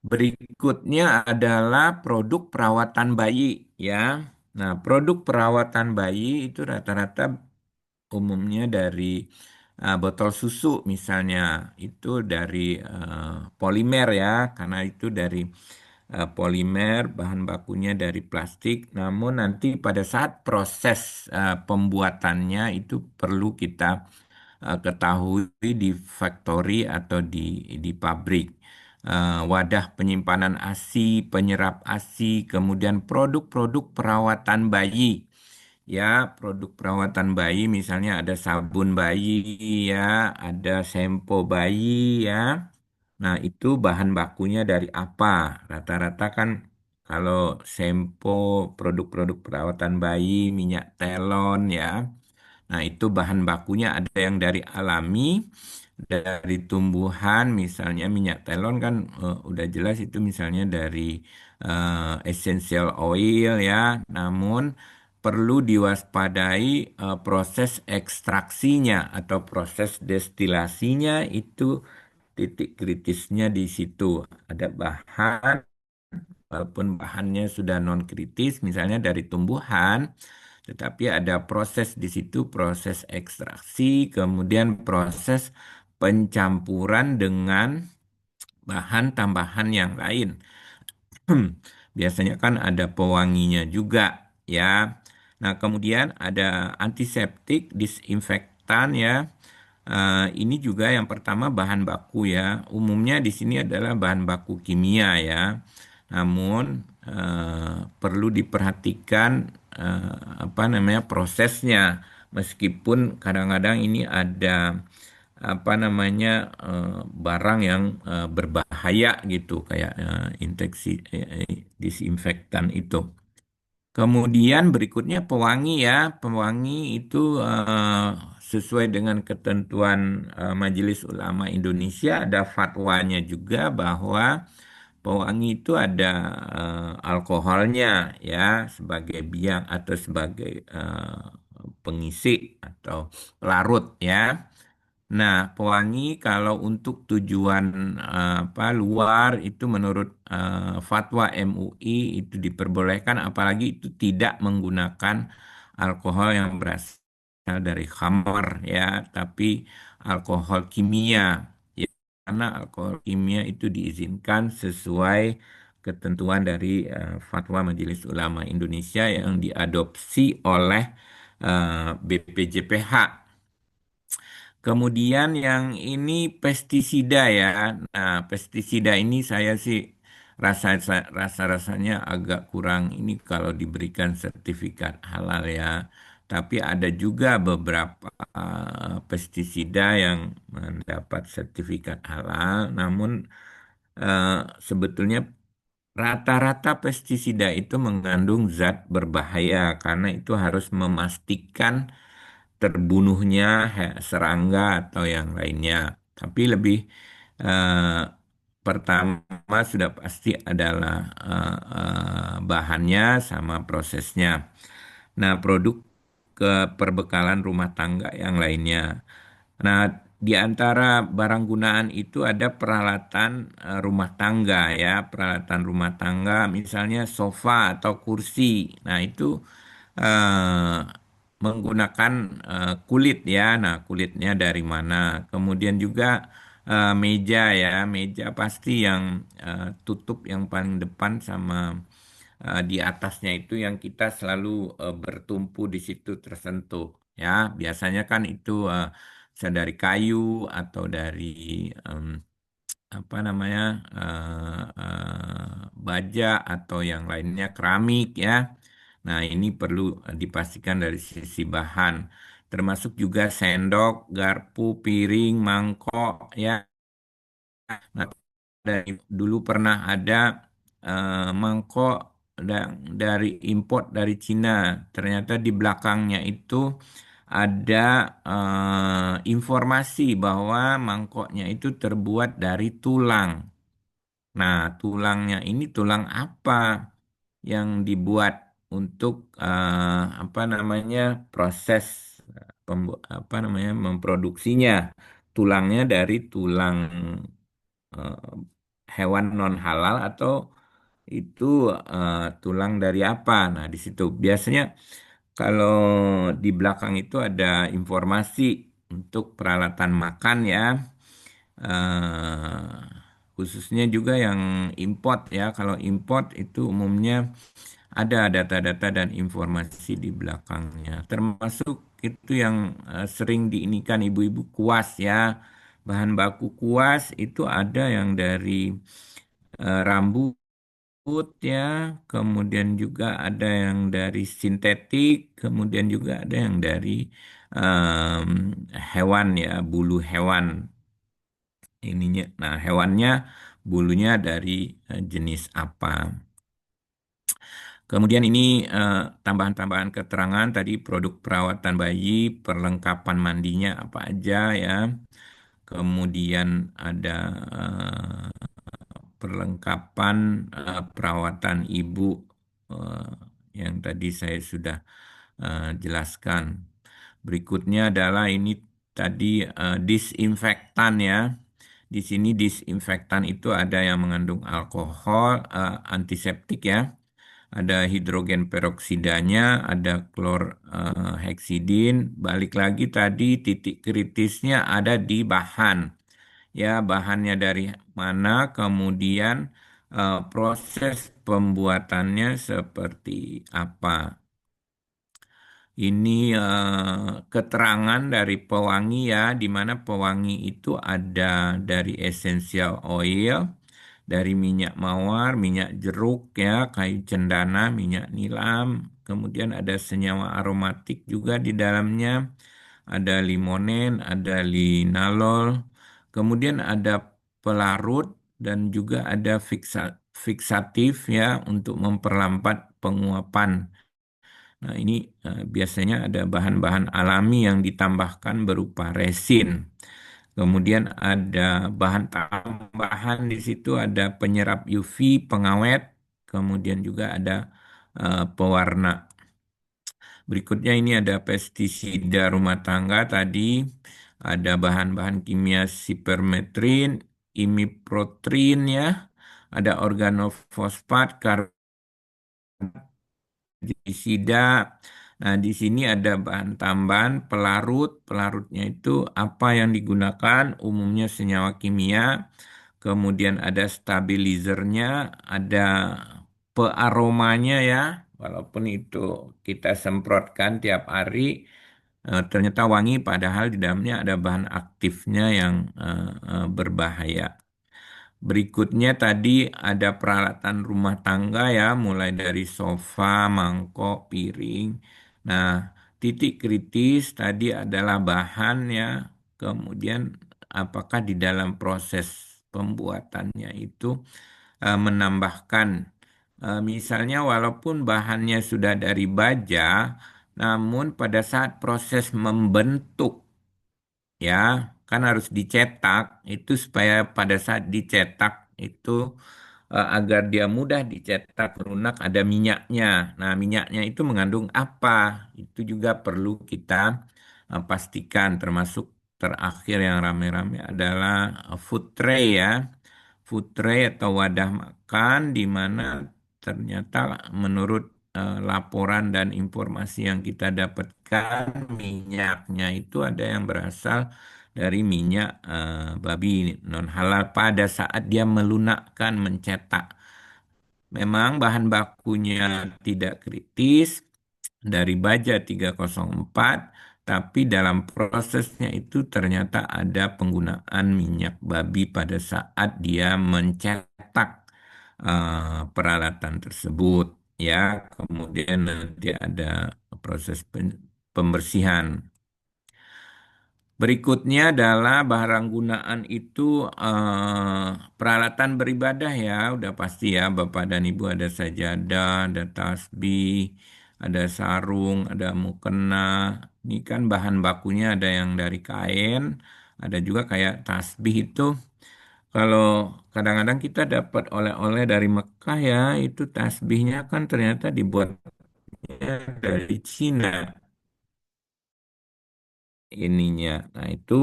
Berikutnya adalah produk perawatan bayi ya. Nah, produk perawatan bayi itu rata-rata umumnya dari botol susu misalnya itu dari polimer ya, karena itu dari polimer bahan bakunya dari plastik. Namun nanti pada saat proses pembuatannya itu perlu kita ketahui di factory atau di pabrik. Wadah penyimpanan ASI, penyerap ASI, kemudian produk-produk perawatan bayi. Ya, produk perawatan bayi misalnya ada sabun bayi ya, ada sampo bayi ya. Nah, itu bahan bakunya dari apa? Rata-rata kan kalau sampo, produk-produk perawatan bayi, minyak telon ya. Nah, itu bahan bakunya ada yang dari alami, dari tumbuhan, misalnya minyak telon kan udah jelas itu misalnya dari essential oil ya. Namun perlu diwaspadai proses ekstraksinya atau proses destilasinya itu titik kritisnya di situ. Ada bahan, walaupun bahannya sudah non kritis, misalnya dari tumbuhan, tetapi ada proses di situ, proses ekstraksi, kemudian proses pencampuran dengan bahan tambahan yang lain. Biasanya kan ada pewanginya juga ya. Nah, kemudian ada antiseptik, disinfektan ya. Ini juga yang pertama bahan baku ya. Umumnya di sini adalah bahan baku kimia ya. Namun perlu diperhatikan apa namanya prosesnya. Meskipun kadang-kadang ini ada apa namanya barang yang berbahaya gitu kayak infeksi disinfektan itu. Kemudian berikutnya pewangi ya. Pewangi itu sesuai dengan ketentuan Majelis Ulama Indonesia ada fatwanya juga bahwa pewangi itu ada alkoholnya ya sebagai biang atau sebagai pengisi atau pelarut ya. Nah, pewangi kalau untuk tujuan apa luar itu menurut fatwa MUI itu diperbolehkan apalagi itu tidak menggunakan alkohol yang berasal dari khamar ya, tapi alkohol kimia. Ya, karena alkohol kimia itu diizinkan sesuai ketentuan dari fatwa Majelis Ulama Indonesia yang diadopsi oleh BPJPH. Kemudian yang ini pestisida ya. Nah, pestisida ini saya sih rasa-rasanya agak kurang ini kalau diberikan sertifikat halal ya. Tapi ada juga beberapa pestisida yang mendapat sertifikat halal, namun sebetulnya rata-rata pestisida itu mengandung zat berbahaya karena itu harus memastikan terbunuhnya serangga atau yang lainnya. Tapi lebih eh, pertama sudah pasti adalah bahannya sama prosesnya. Nah, produk perbekalan rumah tangga yang lainnya. Nah, di antara barang gunaan itu ada peralatan rumah tangga ya, peralatan rumah tangga misalnya sofa atau kursi. Nah, itu eh, menggunakan kulit ya. Nah, kulitnya dari mana? Kemudian juga meja ya, meja pasti yang tutup yang paling depan sama di atasnya itu yang kita selalu bertumpu di situ tersentuh ya. Biasanya kan itu bisa dari kayu atau dari em, apa namanya baja atau yang lainnya keramik ya. Nah, ini perlu dipastikan dari sisi bahan, termasuk juga sendok, garpu, piring, mangkok ya. Nah, dulu pernah ada mangkok dari import dari Cina. Ternyata di belakangnya itu ada informasi bahwa mangkoknya itu terbuat dari tulang. Nah, tulangnya ini tulang apa yang dibuat untuk apa namanya proses apa namanya memproduksinya? Tulangnya dari tulang hewan non halal atau itu tulang dari apa. Nah, di situ biasanya kalau di belakang itu ada informasi untuk peralatan makan ya. eh, Khususnya juga yang import ya. Kalau import itu umumnya ada data-data dan informasi di belakangnya. Termasuk itu yang sering diinikan ibu-ibu kuas ya. Bahan baku kuas itu ada yang dari rambut ya, kemudian juga ada yang dari sintetik, kemudian juga ada yang dari em, hewan ya, bulu hewan ininya. Nah, hewannya bulunya dari jenis apa? Kemudian ini tambahan-tambahan keterangan tadi produk perawatan bayi, perlengkapan mandinya apa aja ya. Kemudian ada perlengkapan perawatan ibu eh, yang tadi saya sudah jelaskan. Berikutnya adalah ini tadi disinfektan ya. Di sini disinfektan itu ada yang mengandung alkohol, antiseptik ya. Ada hidrogen peroksidanya, ada heksidin. Balik lagi tadi titik kritisnya ada di bahan. Ya, bahannya dari mana, kemudian proses pembuatannya seperti apa. Ini keterangan dari pewangi ya, di mana pewangi itu ada dari essential oil, dari minyak mawar, minyak jeruk ya, kayu cendana, minyak nilam, kemudian ada senyawa aromatik juga di dalamnya, ada limonen, ada linalol, kemudian ada pelarut dan juga ada fiksatif ya untuk memperlambat penguapan. Nah, ini biasanya ada bahan-bahan alami yang ditambahkan berupa resin. Kemudian ada bahan tambahan di situ ada penyerap UV, pengawet, kemudian juga ada pewarna. Berikutnya ini ada pestisida rumah tangga tadi, ada bahan-bahan kimia sipermetrin, imiprotrin ya, ada organofosfat, karbondiesida. Nah, di sini ada bahan tambahan pelarut. Pelarutnya itu apa yang digunakan? Umumnya senyawa kimia. Kemudian ada stabilizernya, ada pearomanya ya. Walaupun itu kita semprotkan tiap hari, ternyata wangi padahal di dalamnya ada bahan aktifnya yang berbahaya. Berikutnya tadi ada peralatan rumah tangga ya, mulai dari sofa, mangkok, piring. Nah, titik kritis tadi adalah bahan ya, kemudian apakah di dalam proses pembuatannya itu menambahkan, misalnya walaupun bahannya sudah dari baja, namun pada saat proses membentuk ya kan harus dicetak itu supaya pada saat dicetak itu agar dia mudah dicetak lunak ada minyaknya. Nah, minyaknya itu mengandung apa? Itu juga perlu kita pastikan termasuk terakhir yang rame-rame adalah food tray ya. Food tray atau wadah makan di mana ternyata menurut laporan dan informasi yang kita dapatkan minyaknya itu ada yang berasal dari minyak babi non halal pada saat dia melunakkan mencetak. Memang bahan bakunya tidak kritis dari baja 304, tapi dalam prosesnya itu ternyata ada penggunaan minyak babi pada saat dia mencetak peralatan tersebut ya. Kemudian nanti ada proses pembersihan. Berikutnya adalah barang gunaan itu peralatan beribadah ya, udah pasti ya Bapak dan Ibu ada sajadah, ada tasbih, ada sarung, ada mukena. Ini kan bahan bakunya ada yang dari kain, ada juga kayak tasbih itu. Kalau kadang-kadang kita dapat oleh-oleh dari Mekah ya, itu tasbihnya kan ternyata dibuatnya dari Cina ininya. Nah, itu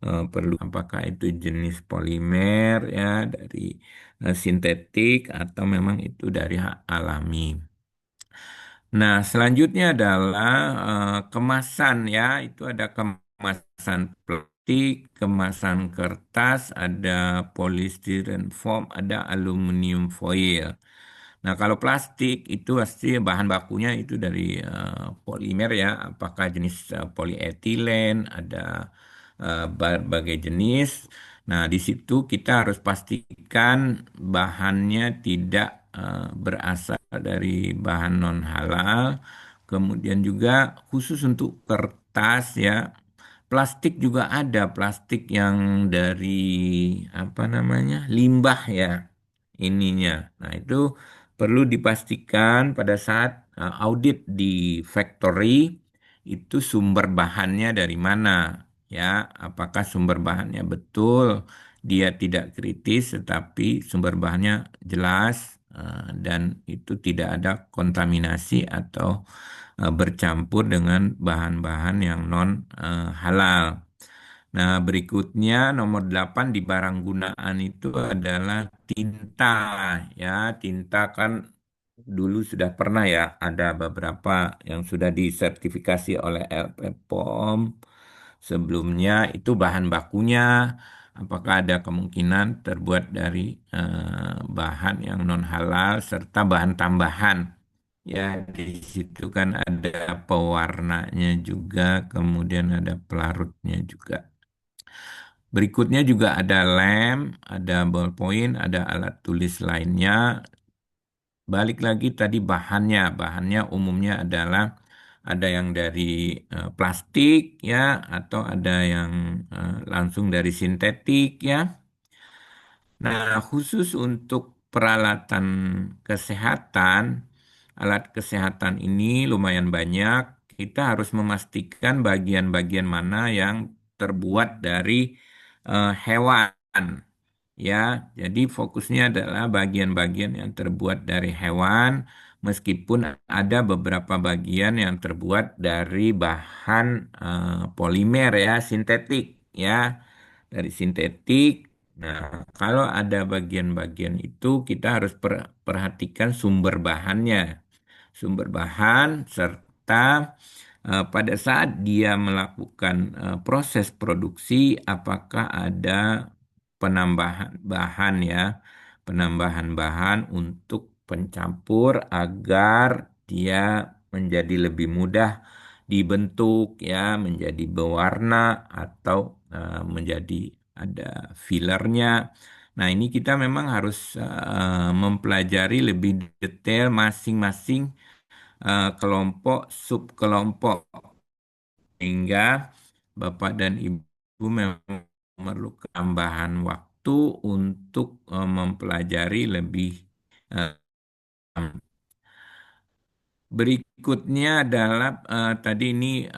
perlu apakah itu jenis polimer ya dari sintetik atau memang itu dari alami. Nah, selanjutnya adalah kemasan ya. Itu ada kemasan plastik, kemasan kertas, ada polystyrene foam, ada aluminium foil. Nah, kalau plastik itu pasti bahan bakunya itu dari polimer ya, apakah jenis polietilen, ada berbagai jenis. Nah, di situ kita harus pastikan bahannya tidak berasal dari bahan non halal. Kemudian juga khusus untuk kertas ya, plastik juga ada plastik yang dari apa namanya limbah ya ininya. Nah, itu perlu dipastikan pada saat audit di factory itu sumber bahannya dari mana ya. Apakah sumber bahannya betul dia tidak kritis tetapi sumber bahannya jelas dan itu tidak ada kontaminasi atau bercampur dengan bahan-bahan yang non halal. Nah, berikutnya nomor 8 di barang gunaan itu adalah tinta ya. Tinta kan dulu sudah pernah ya ada beberapa yang sudah disertifikasi oleh LPPOM. Sebelumnya itu bahan bakunya apakah ada kemungkinan terbuat dari bahan yang non halal serta bahan tambahan. Ya, di situ kan ada pewarnanya juga, kemudian ada pelarutnya juga. Berikutnya juga ada lem, ada ballpoint, ada alat tulis lainnya. Balik lagi tadi bahannya, bahannya umumnya adalah ada yang dari plastik ya, atau ada yang langsung dari sintetik ya. Nah, khusus untuk peralatan kesehatan, alat kesehatan ini lumayan banyak. Kita harus memastikan bagian-bagian mana yang terbuat dari hewan. Ya, jadi fokusnya adalah bagian-bagian yang terbuat dari hewan, meskipun ada beberapa bagian yang terbuat dari bahan polimer ya, sintetik ya, dari sintetik. Nah, kalau ada bagian-bagian itu kita harus perhatikan sumber bahannya, sumber bahan serta pada saat dia melakukan proses produksi, apakah ada penambahan bahan ya, penambahan bahan untuk pencampur agar dia menjadi lebih mudah dibentuk ya, menjadi berwarna atau menjadi ada fillernya. Nah, ini kita memang harus mempelajari lebih detail masing-masing kelompok subkelompok sehingga Bapak dan Ibu memang memerlukan tambahan waktu untuk mempelajari lebih eh, berikutnya adalah tadi ini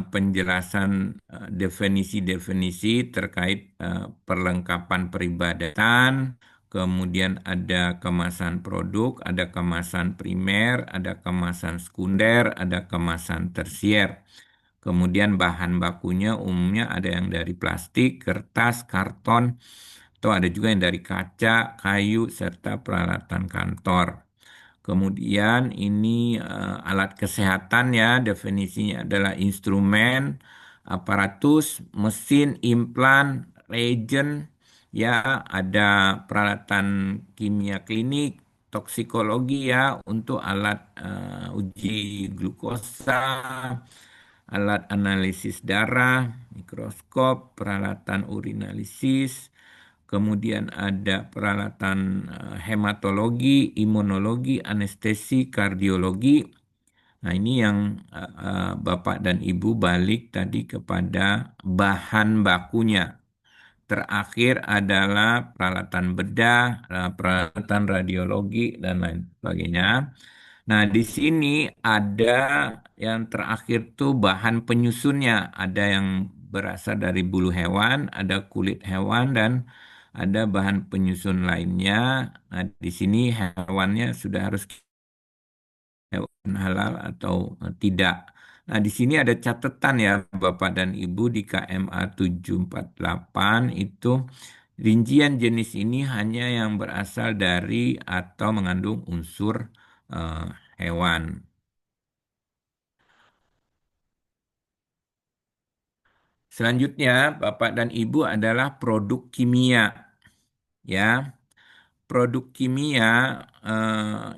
penjelasan definisi-definisi terkait perlengkapan peribadatan, kemudian ada kemasan produk, ada kemasan primer, ada kemasan sekunder, ada kemasan tersier. Kemudian bahan bakunya umumnya ada yang dari plastik, kertas, karton, atau ada juga yang dari kaca, kayu, serta peralatan kantor. Kemudian ini alat kesehatan ya, definisinya adalah instrumen, aparatus, mesin, implan, reagen, ya ada peralatan kimia klinik, toksikologi ya untuk alat uji glukosa, alat analisis darah, mikroskop, peralatan urinalisis, kemudian ada peralatan hematologi, imunologi, anestesi, kardiologi. Nah, ini yang Bapak dan Ibu balik tadi kepada bahan bakunya. Terakhir adalah peralatan bedah, peralatan radiologi, dan lain sebagainya. Nah, di sini ada yang terakhir tuh bahan penyusunnya. Ada yang berasal dari bulu hewan, ada kulit hewan, dan ada bahan penyusun lainnya. Nah, di sini hewannya sudah harus hewan halal atau tidak. Nah, di sini ada catatan ya Bapak dan Ibu di KMA 748 itu rincian jenis ini hanya yang berasal dari atau mengandung unsur eh, hewan. Selanjutnya, Bapak dan Ibu adalah produk kimia ya. Produk kimia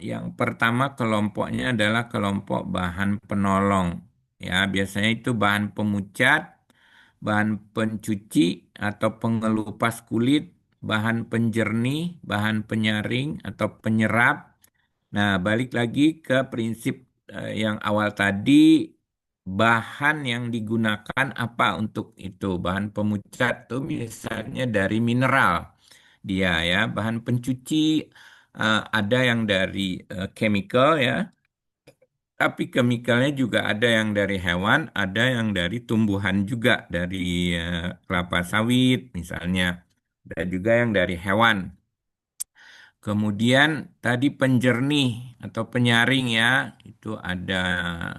yang pertama kelompoknya adalah kelompok bahan penolong. Ya, biasanya itu bahan pemucat, bahan pencuci atau pengelupas kulit, bahan penjernih, bahan penyaring atau penyerap. Nah, balik lagi ke prinsip yang awal tadi, bahan yang digunakan apa untuk itu? Bahan pemucat tuh misalnya dari mineral dia ya, bahan pencuci ada yang dari chemical ya, tapi chemicalnya juga ada yang dari hewan, ada yang dari tumbuhan juga, dari kelapa sawit misalnya, ada juga yang dari hewan. Kemudian tadi penjernih atau penyaring ya, itu ada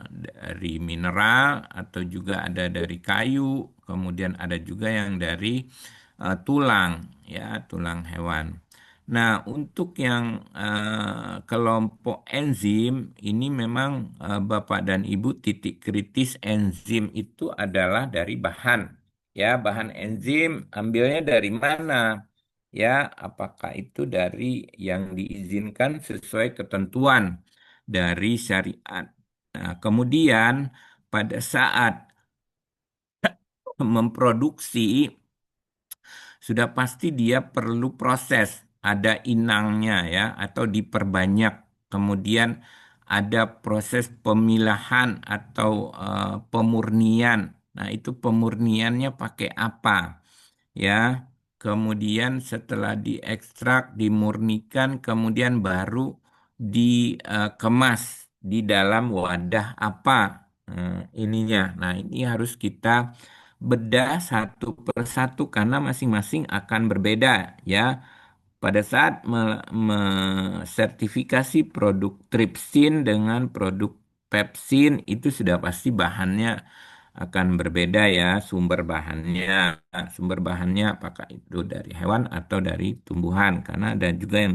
dari mineral atau juga ada dari kayu, kemudian ada juga yang dari tulang ya, tulang hewan. Nah, untuk yang kelompok enzim ini memang Bapak dan Ibu titik kritis enzim itu adalah dari bahan. Ya, bahan enzim ambilnya dari mana? Ya, apakah itu dari yang diizinkan sesuai ketentuan dari syariat. Nah, kemudian pada saat memproduksi sudah pasti dia perlu proses, ada inangnya ya atau diperbanyak. Kemudian ada proses pemilahan atau pemurnian. Nah, itu pemurniannya pakai apa? Ya. Kemudian setelah diekstrak, dimurnikan, kemudian baru dikemas di dalam wadah apa ininya. Nah, ini harus kita bedah satu persatu karena masing-masing akan berbeda ya. Pada saat sertifikasi produk tripsin dengan produk pepsin itu sudah pasti bahannya akan berbeda ya, sumber bahannya. Sumber bahannya apakah itu dari hewan atau dari tumbuhan karena ada juga yang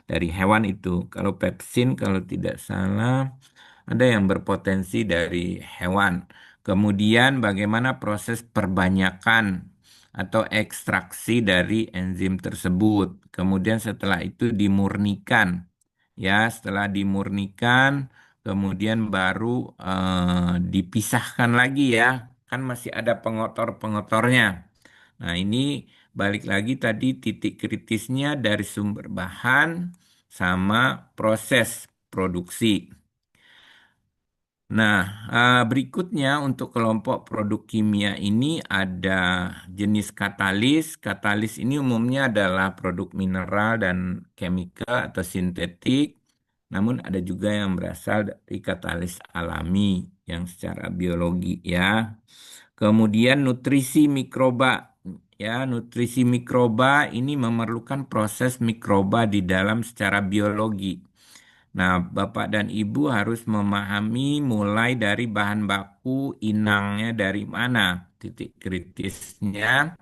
dari hewan itu. Kalau pepsin kalau tidak salah ada yang berpotensi dari hewan. Kemudian bagaimana proses perbanyakan atau ekstraksi dari enzim tersebut. Kemudian setelah itu dimurnikan. Ya, setelah dimurnikan, kemudian baru dipisahkan lagi ya. Kan masih ada pengotor-pengotornya. Nah, ini balik lagi tadi titik kritisnya dari sumber bahan sama proses produksi. Nah, berikutnya untuk kelompok produk kimia ini ada jenis katalis. Katalis ini umumnya adalah produk mineral dan chemical atau sintetik. Namun ada juga yang berasal dari katalis alami yang secara biologi ya. Kemudian nutrisi mikroba. Ya, nutrisi mikroba ini memerlukan proses mikroba di dalam secara biologi. Nah, Bapak dan Ibu harus memahami mulai dari bahan baku, inangnya dari mana, titik kritisnya.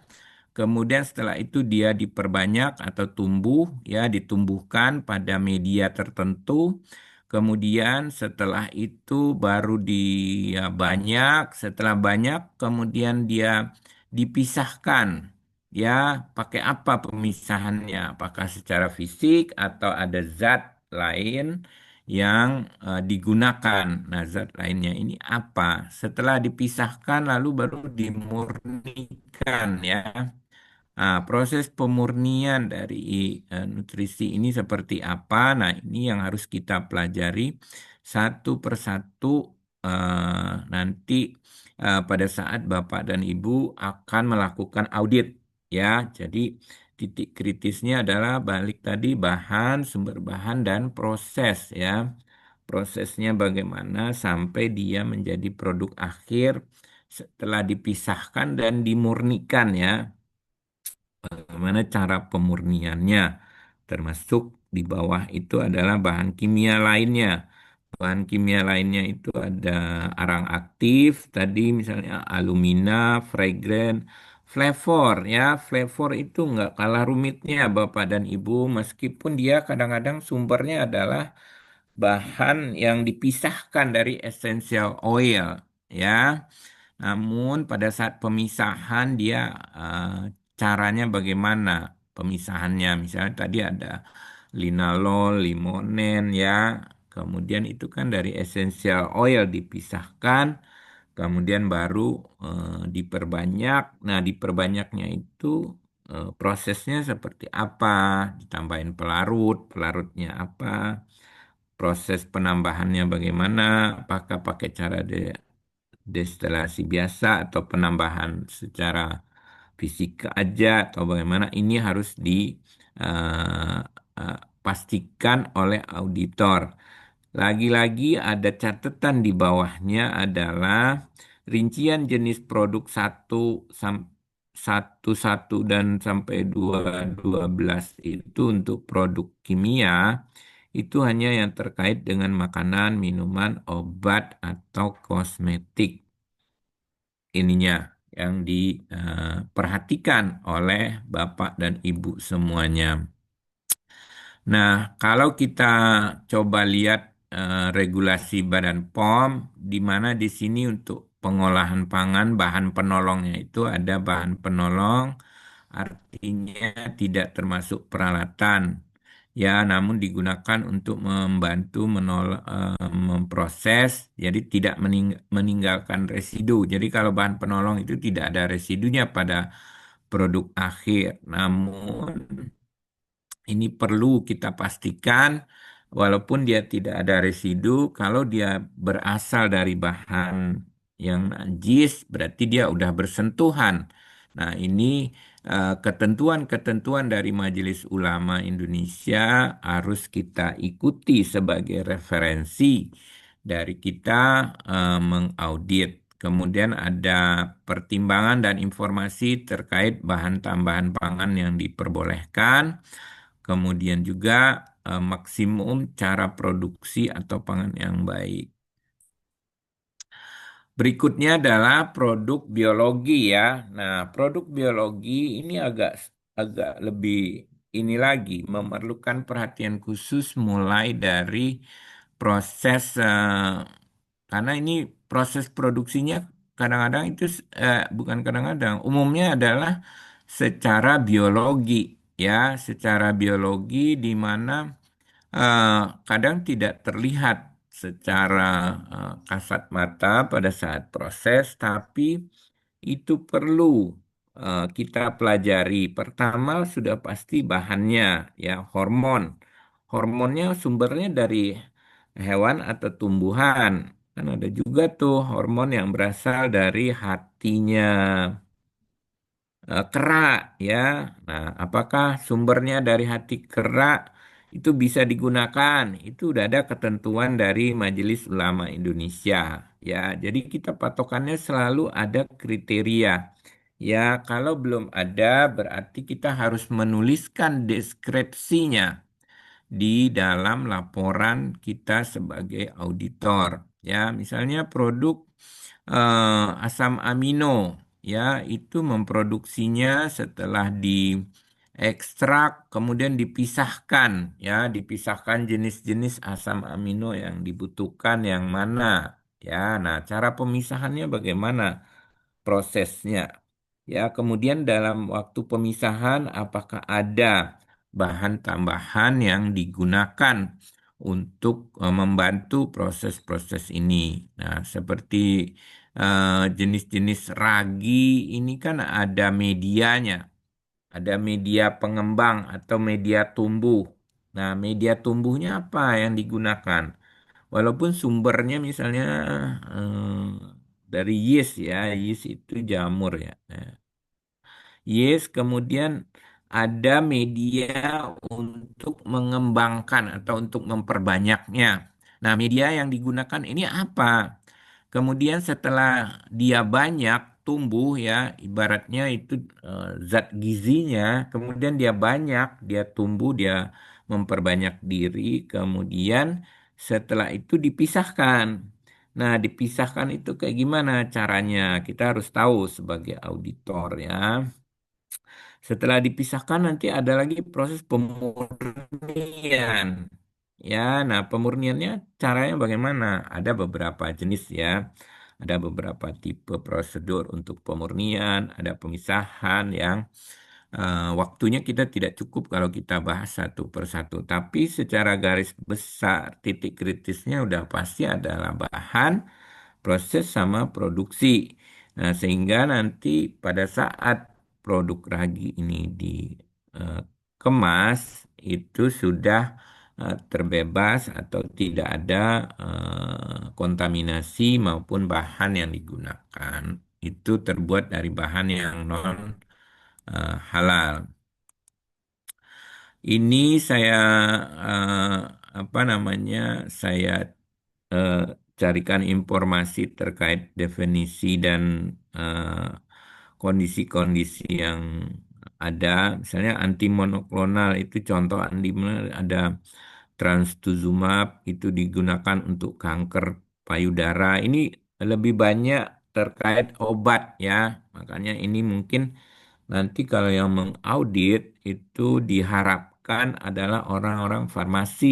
Kemudian setelah itu dia diperbanyak atau tumbuh, ya ditumbuhkan pada media tertentu. Kemudian setelah itu baru dia banyak, setelah banyak kemudian dia dipisahkan. Ya, pakai apa pemisahannya? Apakah secara fisik atau ada zat lain yang digunakan? Nah, zat lainnya ini apa? Setelah dipisahkan lalu baru dimurnikan ya. Nah, proses pemurnian dari nutrisi ini seperti apa? Nah, ini yang harus kita pelajari satu persatu nanti pada saat Bapak dan Ibu akan melakukan audit ya. Jadi titik kritisnya adalah balik tadi bahan, sumber bahan dan proses ya. Prosesnya bagaimana sampai dia menjadi produk akhir setelah dipisahkan dan dimurnikan ya. Bagaimana cara pemurniannya? Termasuk di bawah itu adalah bahan kimia lainnya. bahan kimia lainnya itu ada arang aktif, tadi misalnya alumina, fragrant, flavor ya. Flavor itu nggak kalah rumitnya Bapak dan Ibu, meskipun dia kadang-kadang sumbernya adalah bahan yang dipisahkan dari essential oil ya. Namun pada saat pemisahan dia caranya bagaimana pemisahannya? Misalnya tadi ada linalol, limonen ya. Kemudian itu kan dari essential oil dipisahkan, kemudian baru diperbanyak. Nah, diperbanyaknya itu prosesnya seperti apa? Ditambahin pelarut, pelarutnya apa? Proses penambahannya bagaimana? Apakah pakai cara destilasi biasa atau penambahan secara fisika aja atau bagaimana? Ini harus dipastikan oleh auditor. Lagi-lagi ada catatan di bawahnya adalah rincian jenis produk satu satu dan sampai dua belas itu untuk produk kimia itu hanya yang terkait dengan makanan, minuman, obat atau kosmetik ininya yang diperhatikan oleh Bapak dan Ibu semuanya. Nah, kalau kita coba lihat regulasi Badan POM, di mana di sini untuk pengolahan pangan, bahan penolongnya itu ada bahan penolong, artinya tidak termasuk peralatan, ya, namun digunakan untuk membantu memproses, jadi tidak meninggalkan residu. Jadi kalau bahan penolong itu tidak ada residunya pada produk akhir, namun ini perlu kita pastikan, walaupun dia tidak ada residu, kalau dia berasal dari bahan yang najis, berarti dia udah bersentuhan. Nah, ini ketentuan-ketentuan dari Majelis Ulama Indonesia harus kita ikuti sebagai referensi dari kita mengaudit. Kemudian ada pertimbangan dan informasi terkait bahan tambahan pangan yang diperbolehkan. Kemudian juga maksimum cara produksi atau pangan yang baik. Berikutnya adalah produk biologi ya. Nah, produk biologi ini agak agak lebih ini lagi memerlukan perhatian khusus mulai dari proses karena ini proses produksinya kadang-kadang itu bukan kadang-kadang umumnya adalah secara biologi ya, secara biologi di mana kadang tidak terlihat secara kasat mata pada saat proses, tapi itu perlu kita pelajari. Pertama sudah pasti bahannya, ya hormon. Hormonnya sumbernya dari hewan atau tumbuhan. Kan ada juga tuh hormon yang berasal dari hatinya kera ya. Nah, apakah sumbernya dari hati kera itu bisa digunakan? Itu udah ada ketentuan dari Majelis Ulama Indonesia ya. Jadi kita patokannya selalu ada kriteria. Ya, kalau belum ada berarti kita harus menuliskan deskripsinya di dalam laporan kita sebagai auditor. Ya, misalnya produk asam amino, ya itu memproduksinya setelah diekstrak, kemudian dipisahkan, ya dipisahkan jenis-jenis asam amino yang dibutuhkan yang mana, ya. Nah, cara pemisahannya bagaimana prosesnya? Ya, kemudian dalam waktu pemisahan apakah ada bahan tambahan yang digunakan untuk membantu proses-proses ini. Nah, seperti jenis-jenis ragi ini kan ada medianya, ada media pengembang atau media tumbuh. Nah, media tumbuhnya apa yang digunakan? Walaupun sumbernya misalnya dari yeast ya, yeast itu jamur ya. Nah, yes, kemudian ada media untuk mengembangkan atau untuk memperbanyaknya. Nah, media yang digunakan ini apa? Kemudian setelah dia banyak tumbuh ya, ibaratnya itu zat gizinya, kemudian dia banyak, dia tumbuh, dia memperbanyak diri, kemudian Setelah itu dipisahkan. Nah, dipisahkan itu kayak gimana caranya? Kita harus tahu sebagai auditor ya. Setelah dipisahkan nanti ada lagi proses pemurnian. Ya, nah pemurniannya caranya bagaimana? Ada beberapa jenis ya. Ada beberapa tipe prosedur untuk pemurnian, ada pemisahan yang waktunya kita tidak cukup kalau kita bahas satu persatu. Tapi secara garis besar titik kritisnya udah pasti adalah bahan, proses sama produksi. Nah, sehingga nanti pada saat produk ragi ini dikemas itu sudah terbebas atau tidak ada kontaminasi maupun bahan yang digunakan itu terbuat dari bahan yang non halal. Ini saya eh, apa namanya? Saya eh, carikan informasi terkait definisi dan eh, kondisi-kondisi yang ada. Misalnya anti monoklonal itu contoh anti ada trastuzumab itu digunakan untuk kanker payudara. Ini lebih banyak terkait obat ya. Makanya ini mungkin nanti kalau yang mengaudit itu diharapkan adalah orang-orang farmasi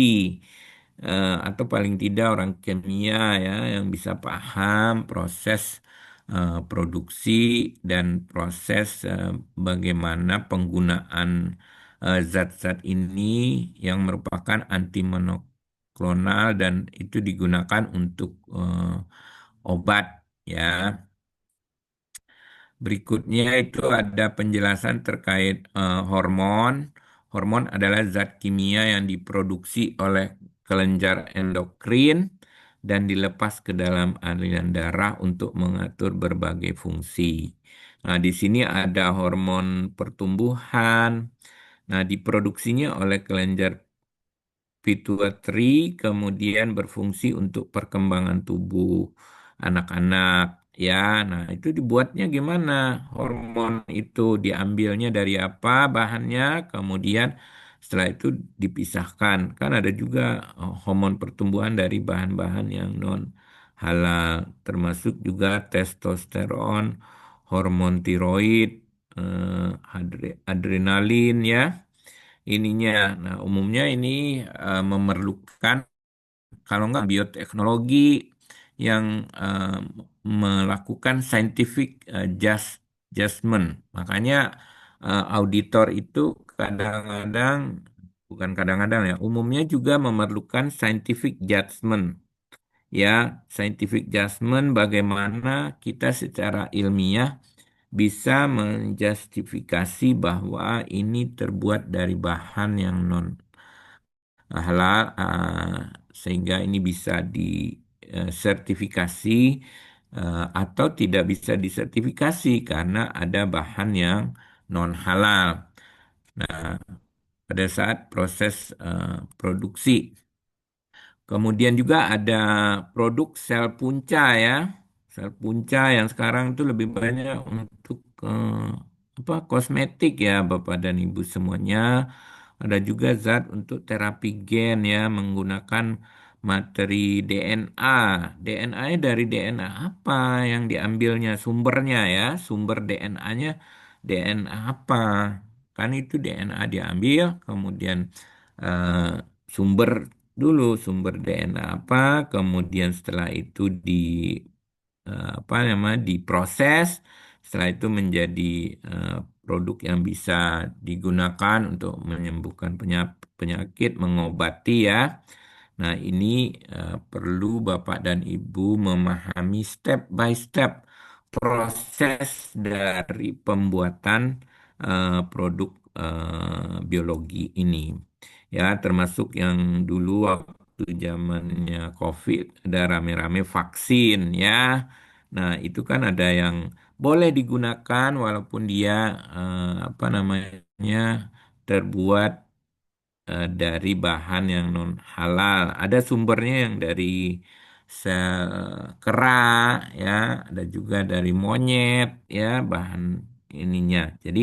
atau paling tidak orang kimia ya yang bisa paham proses produksi dan proses bagaimana penggunaan zat-zat ini yang merupakan anti monoklonal dan itu digunakan untuk obat ya. Berikutnya itu ada penjelasan terkait hormon. Hormon adalah zat kimia yang diproduksi oleh kelenjar endokrin dan dilepas ke dalam aliran darah untuk mengatur berbagai fungsi. Nah, di sini ada hormon pertumbuhan. Nah, diproduksinya oleh kelenjar pituitary kemudian berfungsi untuk perkembangan tubuh anak-anak ya. Nah, itu dibuatnya gimana? Hormon itu diambilnya dari apa bahannya, kemudian setelah itu dipisahkan. Kan ada juga hormon pertumbuhan dari bahan-bahan yang non halal, termasuk juga testosteron, hormon tiroid, adrenalin ya ininya. Nah, umumnya ini memerlukan kalau nggak bioteknologi yang melakukan scientific judgment. Makanya auditor itu kadang-kadang bukan kadang-kadang ya, umumnya juga memerlukan scientific judgment. Ya, scientific judgment bagaimana kita secara ilmiah bisa menjustifikasi bahwa ini terbuat dari bahan yang non halal sehingga ini bisa disertifikasi atau tidak bisa disertifikasi karena ada bahan yang non halal. Nah, pada saat proses produksi. Kemudian juga ada produk sel punca ya. Sel punca yang sekarang itu lebih banyak untuk apa kosmetik ya Bapak dan Ibu semuanya. Ada juga zat untuk terapi gen ya menggunakan materi DNA. DNA-nya dari DNA apa yang diambilnya sumbernya ya. Sumber DNA-nya DNA apa? Kan itu DNA diambil kemudian eh, sumber dulu sumber DNA apa, kemudian setelah itu apa namanya diproses, setelah itu menjadi eh, produk yang bisa digunakan untuk menyembuhkan penyakit, mengobati ya. Nah, ini perlu Bapak dan Ibu memahami step by step proses dari pembuatan produk biologi ini. Ya, termasuk yang dulu waktu zamannya COVID ada rame-rame vaksin ya. Nah, itu kan ada yang boleh digunakan walaupun dia apa namanya terbuat dari bahan yang non halal. Ada sumbernya yang dari sel kera ya, ada juga dari monyet ya bahan ininya. Jadi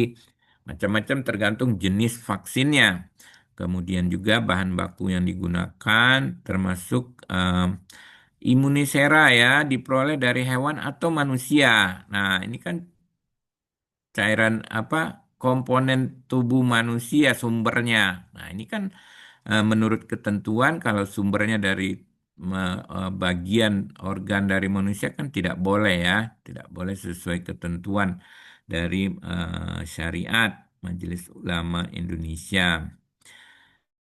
macam-macam tergantung jenis vaksinnya. Kemudian juga bahan baku yang digunakan termasuk imunisera ya, diperoleh dari hewan atau manusia. Nah, ini kan cairan apa komponen tubuh manusia sumbernya. Nah, ini kan menurut ketentuan kalau sumbernya dari bagian organ dari manusia kan tidak boleh ya, tidak boleh sesuai ketentuan dari syariat Majelis Ulama Indonesia.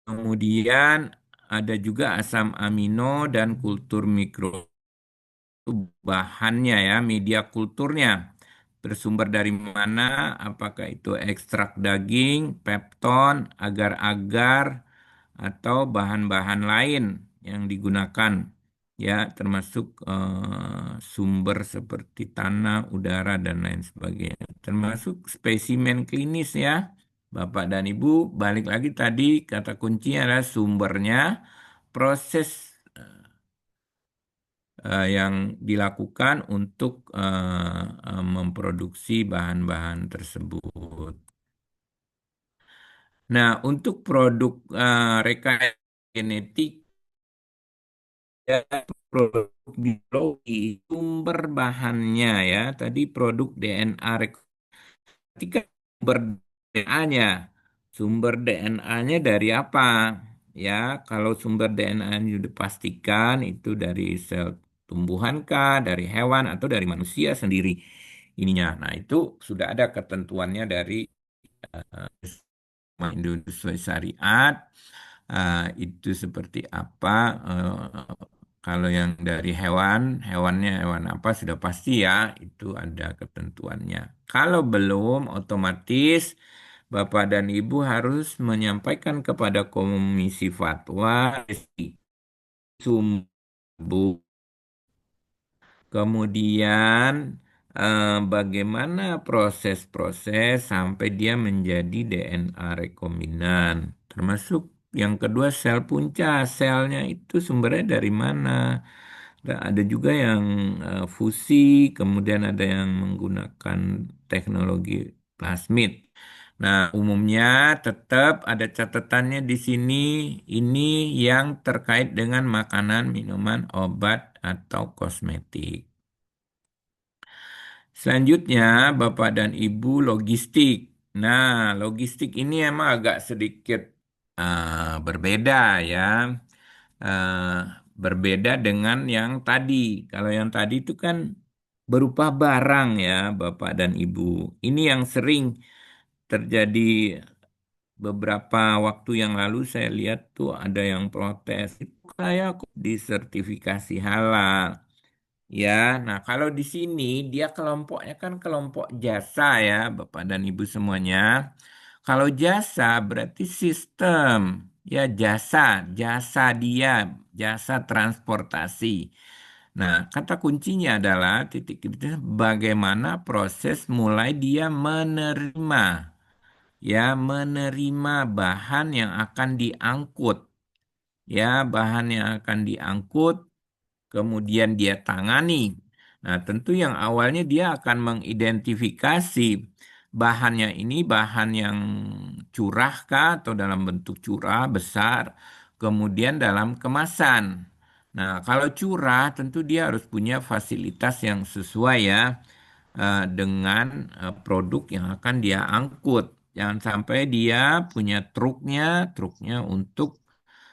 Kemudian ada juga asam amino dan kultur mikro itu bahannya ya, media kulturnya. Bersumber dari mana? Apakah itu ekstrak daging, pepton, agar-agar, atau bahan-bahan lain yang digunakan? Ya, termasuk sumber seperti tanah, udara, dan lain sebagainya. Termasuk spesimen klinis ya. Bapak dan Ibu, balik lagi tadi kata kuncinya adalah sumbernya, proses yang dilakukan untuk memproduksi bahan-bahan tersebut. Nah, untuk produk rekayasa genetik ya, produk biologi, sumber bahannya ya, tadi produk DNA ketika sumber DNA-nya, sumber DNA-nya dari apa? Ya, kalau sumber DNA-nya sudah dipastikan itu dari sel tumbuhan kah, dari hewan atau dari manusia sendiri ininya. Nah, itu sudah ada ketentuannya dari Indonesia Syariat. Itu seperti apa? Kalau yang dari hewan, hewannya hewan apa sudah pasti ya, itu ada ketentuannya. Kalau belum, otomatis Bapak dan Ibu harus menyampaikan kepada Komisi Fatwa sumbu. Kemudian bagaimana proses-proses sampai dia menjadi DNA rekombinan. Termasuk yang kedua sel punca, selnya itu sumbernya dari mana? Dan ada juga yang fusi, kemudian ada yang menggunakan teknologi plasmid. Nah, umumnya tetap ada catatannya di sini, ini yang terkait dengan makanan, minuman, obat, atau kosmetik. Selanjutnya, Bapak dan Ibu, logistik. Nah, logistik ini emang agak sedikit berbeda ya. Eh, Berbeda dengan yang tadi. Kalau yang tadi itu kan berupa barang ya, Bapak dan Ibu. Ini yang sering terjadi beberapa waktu yang lalu saya lihat tuh ada yang protes. Itu kayak kok disertifikasi halal. Ya, nah kalau di sini dia kelompoknya kan kelompok jasa ya, Bapak dan Ibu semuanya. Kalau jasa berarti sistem, ya jasa, jasa dia, jasa transportasi. Nah, kata kuncinya adalah titik titik bagaimana proses mulai dia menerima, ya menerima bahan yang akan diangkut, ya bahan yang akan diangkut kemudian dia tangani. Nah, tentu yang awalnya dia akan mengidentifikasi bahannya ini bahan yang curah kah atau dalam bentuk curah besar, kemudian dalam kemasan. Nah, kalau curah tentu dia harus punya fasilitas yang sesuai ya dengan produk yang akan dia angkut. Jangan sampai dia punya truknya untuk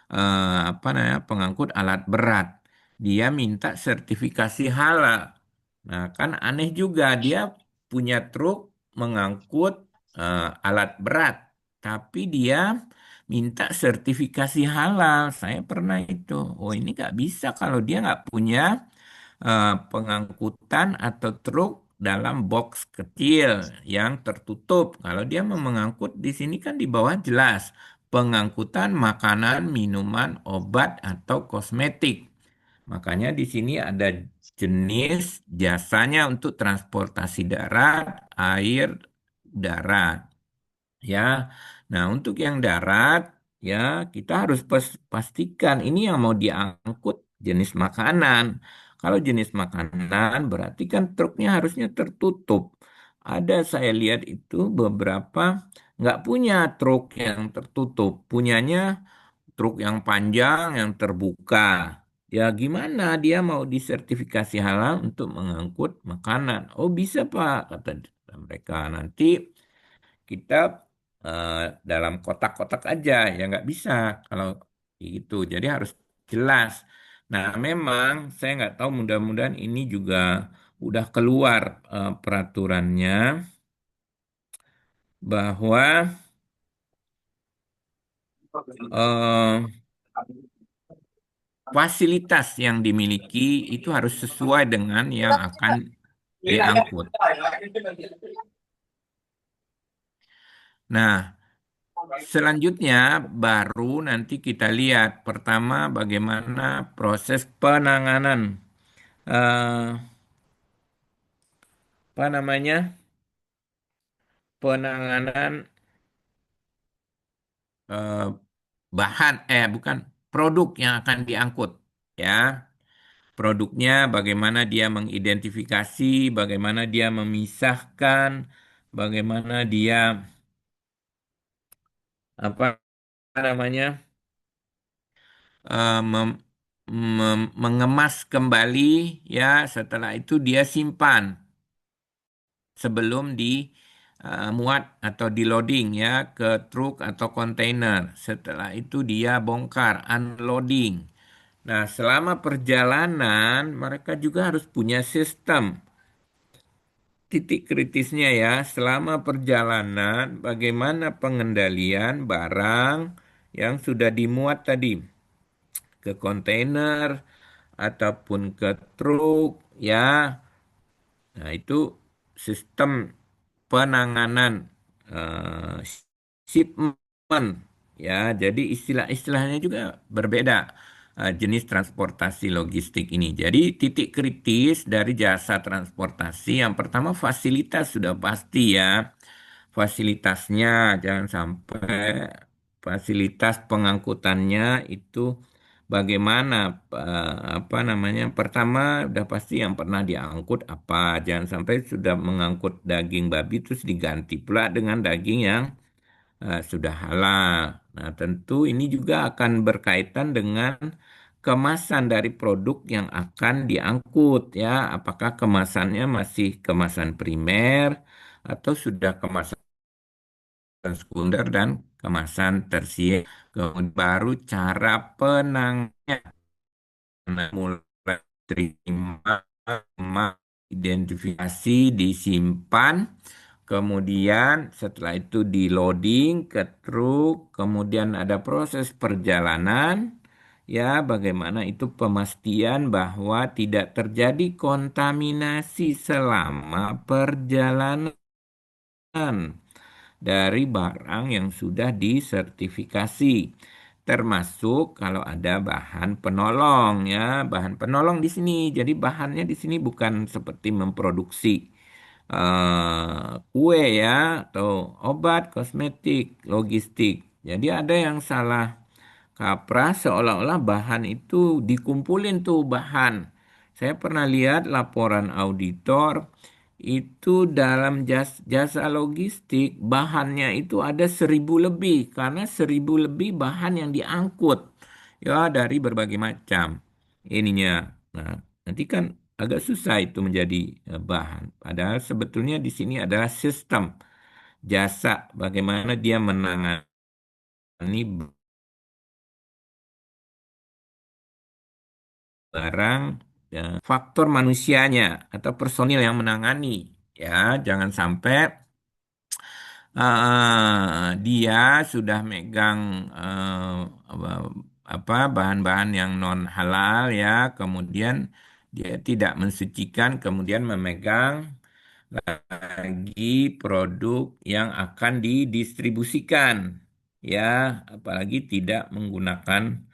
apa namanya pengangkut alat berat. Dia minta sertifikasi halal. Nah, kan aneh juga dia punya truk mengangkut alat berat, tapi dia minta sertifikasi halal. Saya pernah itu. Oh, ini nggak bisa kalau dia nggak punya pengangkutan atau truk dalam box kecil yang tertutup. Kalau dia mau mengangkut di sini kan di bawah jelas pengangkutan makanan, minuman, obat atau kosmetik. Makanya di sini ada jenis jasanya untuk transportasi darat, air, darat. Ya, nah untuk yang darat, ya kita harus pastikan ini yang mau diangkut jenis makanan. Kalau jenis makanan berarti kan truknya harusnya tertutup. Ada saya lihat itu beberapa nggak punya truk yang tertutup, punyanya truk yang panjang, yang terbuka. Ya gimana dia mau disertifikasi halal untuk mengangkut makanan? Oh bisa Pak, kata mereka. Nanti kita eh, dalam kotak-kotak aja, ya nggak bisa kalau itu. Jadi harus jelas. Nah memang saya nggak tahu, mudah-mudahan ini juga udah keluar peraturannya bahwa eh, fasilitas yang dimiliki itu harus sesuai dengan yang akan diangkut. Nah, selanjutnya baru nanti kita lihat pertama bagaimana proses penanganan eh, apa namanya? Penanganan eh, bahan bukan produk yang akan diangkut ya. Produknya bagaimana dia mengidentifikasi, bagaimana dia memisahkan, bagaimana dia apa namanya mengemas kembali ya, setelah itu dia simpan sebelum muat atau di loading ya ke truk atau kontainer. Setelah itu dia bongkar unloading. Nah, selama perjalanan mereka juga harus punya sistem. Titik kritisnya ya, selama perjalanan bagaimana pengendalian barang yang sudah dimuat tadi ke kontainer ataupun ke truk ya. Nah, itu sistem penanganan eh, shipment ya. Jadi istilah-istilahnya juga berbeda, jenis transportasi logistik ini. Jadi titik kritis dari jasa transportasi yang pertama fasilitas sudah pasti ya. Fasilitasnya jangan sampai fasilitas pengangkutannya itu bagaimana, apa namanya? Pertama udah pasti yang pernah diangkut apa. Jangan sampai sudah mengangkut daging babi terus diganti pula dengan daging yang sudah halal. Nah, tentu ini juga akan berkaitan dengan kemasan dari produk yang akan diangkut ya. Apakah kemasannya masih kemasan primer atau sudah kemasan sekunder dan kemasan tersier. Kemudian baru cara penanganannya. Nah, mulai terima, identifikasi, disimpan, kemudian setelah itu di loading ke truk, kemudian ada proses perjalanan, ya bagaimana itu pemastian bahwa tidak terjadi kontaminasi selama perjalanan dari barang yang sudah disertifikasi. Termasuk kalau ada bahan penolong ya, bahan penolong di sini. Jadi bahannya di sini bukan seperti memproduksi kue ya atau obat, kosmetik, logistik. Jadi ada yang salah kaprah seolah-olah bahan itu dikumpulin tuh bahan. Saya pernah lihat laporan auditor itu dalam jasa logistik bahannya itu ada 1.000 lebih karena 1.000 lebih bahan yang diangkut ya dari berbagai macam ininya. Nah, nanti kan agak susah itu menjadi bahan. Padahal sebetulnya di sini adalah sistem jasa bagaimana dia menangani barang, ya, faktor manusianya atau personil yang menangani ya, jangan sampai dia sudah megang apa bahan-bahan yang non halal ya, kemudian dia tidak mensucikan, kemudian memegang lagi produk yang akan didistribusikan ya, apalagi tidak menggunakan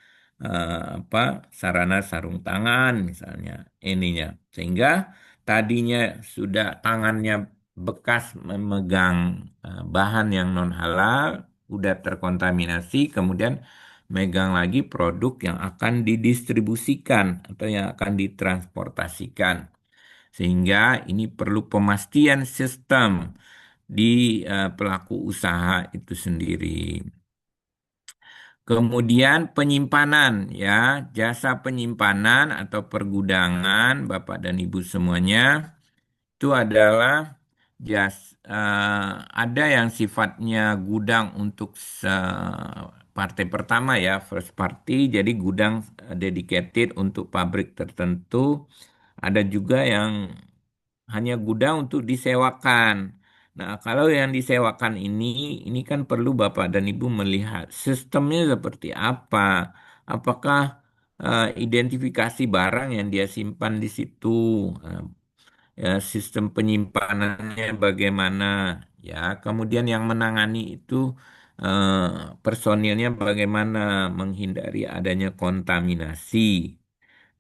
apa sarana sarung tangan misalnya ininya, sehingga tadinya sudah tangannya bekas memegang bahan yang non halal udah terkontaminasi, kemudian megang lagi produk yang akan didistribusikan atau yang akan ditransportasikan, sehingga ini perlu pemastian sistem di pelaku usaha itu sendiri. Kemudian penyimpanan ya, jasa penyimpanan atau pergudangan Bapak dan Ibu semuanya itu adalah ada yang sifatnya gudang untuk partai pertama ya, first party, jadi gudang dedicated untuk pabrik tertentu. Ada juga yang hanya gudang untuk disewakan. Nah, kalau yang disewakan ini kan perlu Bapak dan Ibu melihat sistemnya seperti apa. Apakah identifikasi barang yang dia simpan di situ, eh, ya, sistem penyimpanannya bagaimana, ya. Kemudian yang menangani itu personilnya bagaimana menghindari adanya kontaminasi.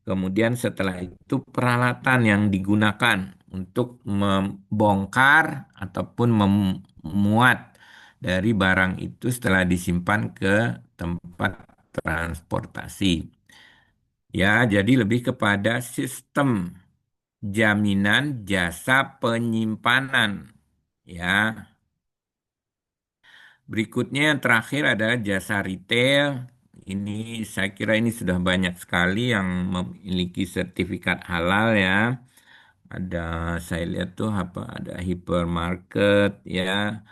Kemudian setelah itu peralatan yang digunakan untuk membongkar ataupun memuat dari barang itu setelah disimpan ke tempat transportasi. Ya, jadi lebih kepada sistem jaminan jasa penyimpanan. Ya, berikutnya yang terakhir adalah jasa retail. Ini saya kira ini sudah banyak sekali yang memiliki sertifikat halal ya. Ada saya lihat tuh apa ada hypermarket ya.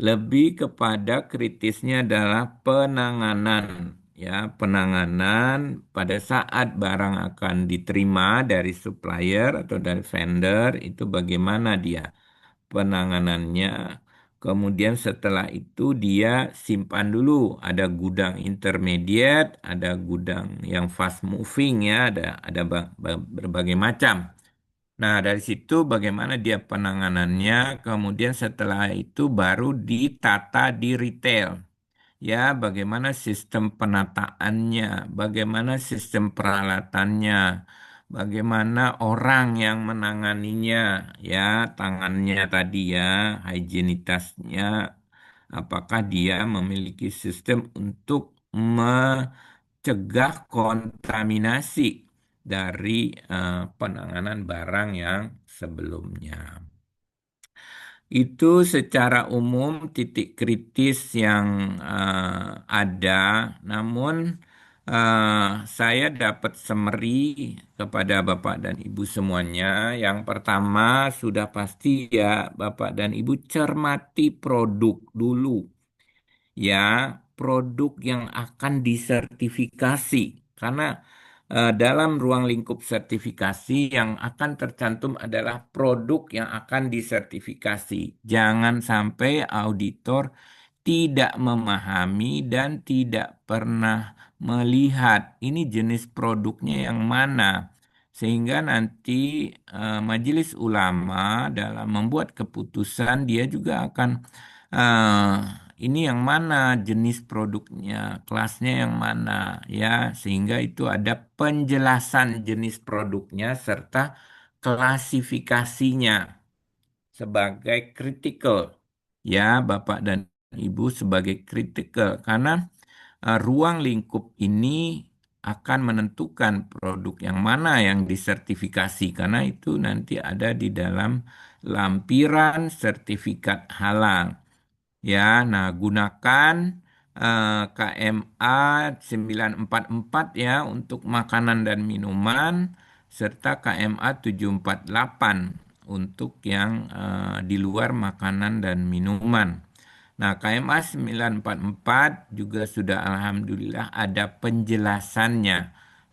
Lebih kepada kritisnya adalah penanganan ya, penanganan pada saat barang akan diterima dari supplier atau dari vendor itu bagaimana dia penanganannya. Kemudian setelah itu dia simpan dulu. Ada gudang intermediate, ada gudang yang fast moving ya, ada berbagai macam. Nah, dari situ bagaimana dia penanganannya, kemudian setelah itu baru ditata di retail. Ya, bagaimana sistem penataannya, bagaimana sistem peralatannya, bagaimana orang yang menanganinya, ya, tangannya tadi ya, higienitasnya, apakah dia memiliki sistem untuk mencegah kontaminasi dari penanganan barang yang sebelumnya. Itu secara umum titik kritis yang ada, namun saya dapat summary kepada Bapak dan Ibu semuanya. Yang pertama sudah pasti ya Bapak dan Ibu cermati produk dulu ya, produk yang akan disertifikasi karena dalam ruang lingkup sertifikasi yang akan tercantum adalah produk yang akan disertifikasi. Jangan sampai auditor tidak memahami dan tidak pernah melihat ini jenis produknya yang mana. Sehingga nanti majelis ulama dalam membuat keputusan dia juga akan eh, ini yang mana jenis produknya, kelasnya yang mana ya, sehingga itu ada penjelasan jenis produknya serta klasifikasinya sebagai critical ya Bapak dan Ibu sebagai critical karena ruang lingkup ini akan menentukan produk yang mana yang disertifikasi karena itu nanti ada di dalam lampiran sertifikat halal. Ya, nah gunakan KMA 944 ya untuk makanan dan minuman serta KMA 748 untuk yang di luar makanan dan minuman. Nah, KMA 944 juga sudah alhamdulillah ada penjelasannya.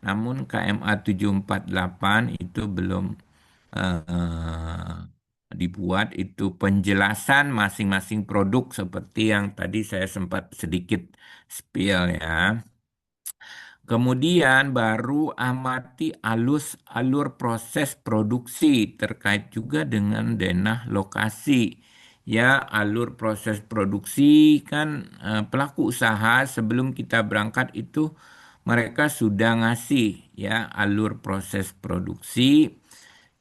Namun KMA 748 itu belum eh, dibuat itu penjelasan masing-masing produk seperti yang tadi saya sempat sedikit spill ya. Kemudian baru amati alur proses produksi terkait juga dengan denah lokasi. Ya, alur proses produksi kan pelaku usaha sebelum kita berangkat itu mereka sudah ngasih ya alur proses produksi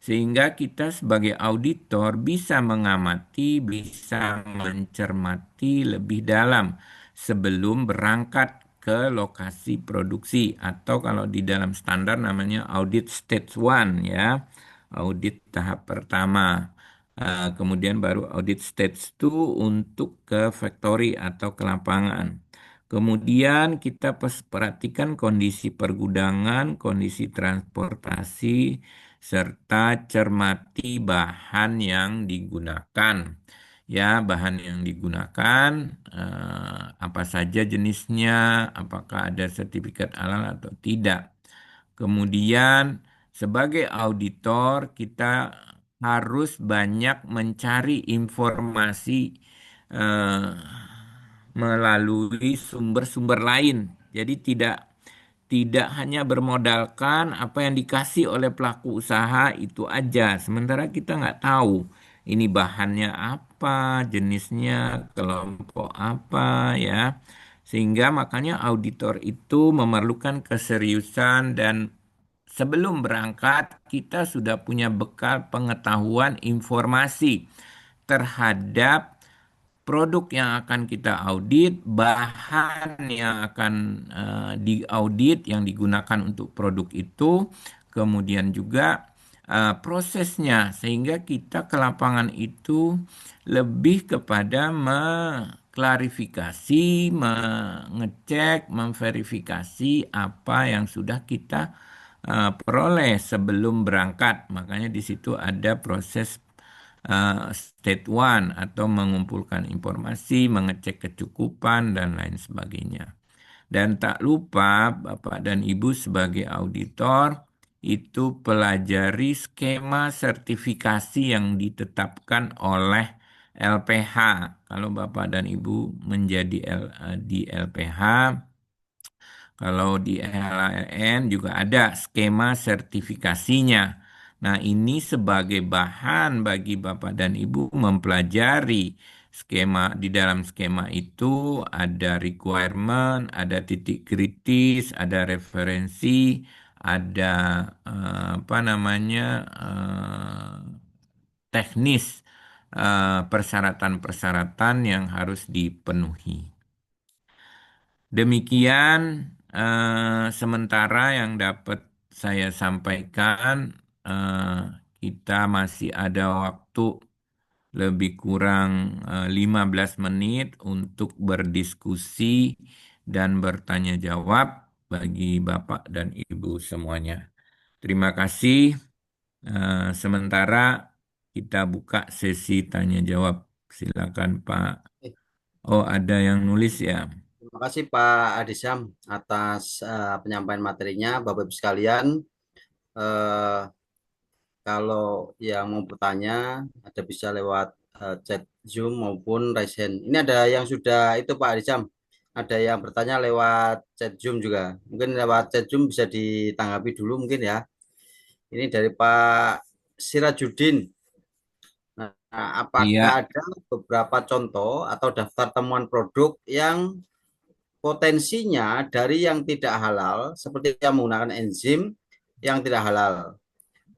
sehingga kita sebagai auditor bisa mengamati, bisa mencermati lebih dalam sebelum berangkat ke lokasi produksi atau kalau di dalam standar namanya audit stage one ya, audit tahap pertama. Kemudian baru audit stage itu untuk ke factory atau ke lapangan. Kemudian kita perhatikan kondisi pergudangan, kondisi transportasi, serta cermati bahan yang digunakan. Ya, bahan yang digunakan, apa saja jenisnya, apakah ada sertifikat halal atau tidak. Kemudian, sebagai auditor, kita harus banyak mencari informasi eh, melalui sumber-sumber lain. Jadi tidak hanya bermodalkan apa yang dikasih oleh pelaku usaha itu aja. Sementara kita nggak tahu ini bahannya apa, jenisnya, kelompok apa ya. Sehingga makanya auditor itu memerlukan keseriusan dan sebelum berangkat kita sudah punya bekal pengetahuan informasi terhadap produk yang akan kita audit, bahan yang akan diaudit yang digunakan untuk produk itu, kemudian juga prosesnya sehingga kita ke lapangan itu lebih kepada mengklarifikasi, mengecek, memverifikasi apa yang sudah kita peroleh sebelum berangkat. Makanya di situ ada proses state one atau mengumpulkan informasi, mengecek kecukupan dan lain sebagainya. Dan tak lupa Bapak dan Ibu sebagai auditor itu pelajari skema sertifikasi yang ditetapkan oleh LPH. Kalau Bapak dan Ibu menjadi di LPH, kalau di LHLN juga ada skema sertifikasinya. Nah, ini sebagai bahan bagi Bapak dan Ibu mempelajari skema. Di dalam skema itu ada requirement, ada titik kritis, ada referensi, ada apa namanya teknis, persyaratan-persyaratan yang harus dipenuhi. Demikian sementara yang dapat saya sampaikan, eh, kita masih ada waktu lebih kurang 15 menit untuk berdiskusi dan bertanya jawab bagi Bapak dan Ibu semuanya. Terima kasih. Sementara kita buka sesi tanya jawab. Silakan Pak. Oh, ada yang nulis ya. Terima kasih Pak Adisam atas penyampaian materinya, Bapak Ibu sekalian. Eh, Kalau yang mau bertanya, ada bisa lewat chat Zoom maupun raise hand. Ini ada yang sudah itu Pak Adisam. Ada yang bertanya lewat chat Zoom juga. Mungkin lewat chat Zoom bisa ditanggapi dulu mungkin ya. Ini dari Pak Sirajudin. Nah, apakah Iya. ada beberapa contoh atau daftar temuan produk yang potensinya dari yang tidak halal, seperti yang menggunakan enzim yang tidak halal,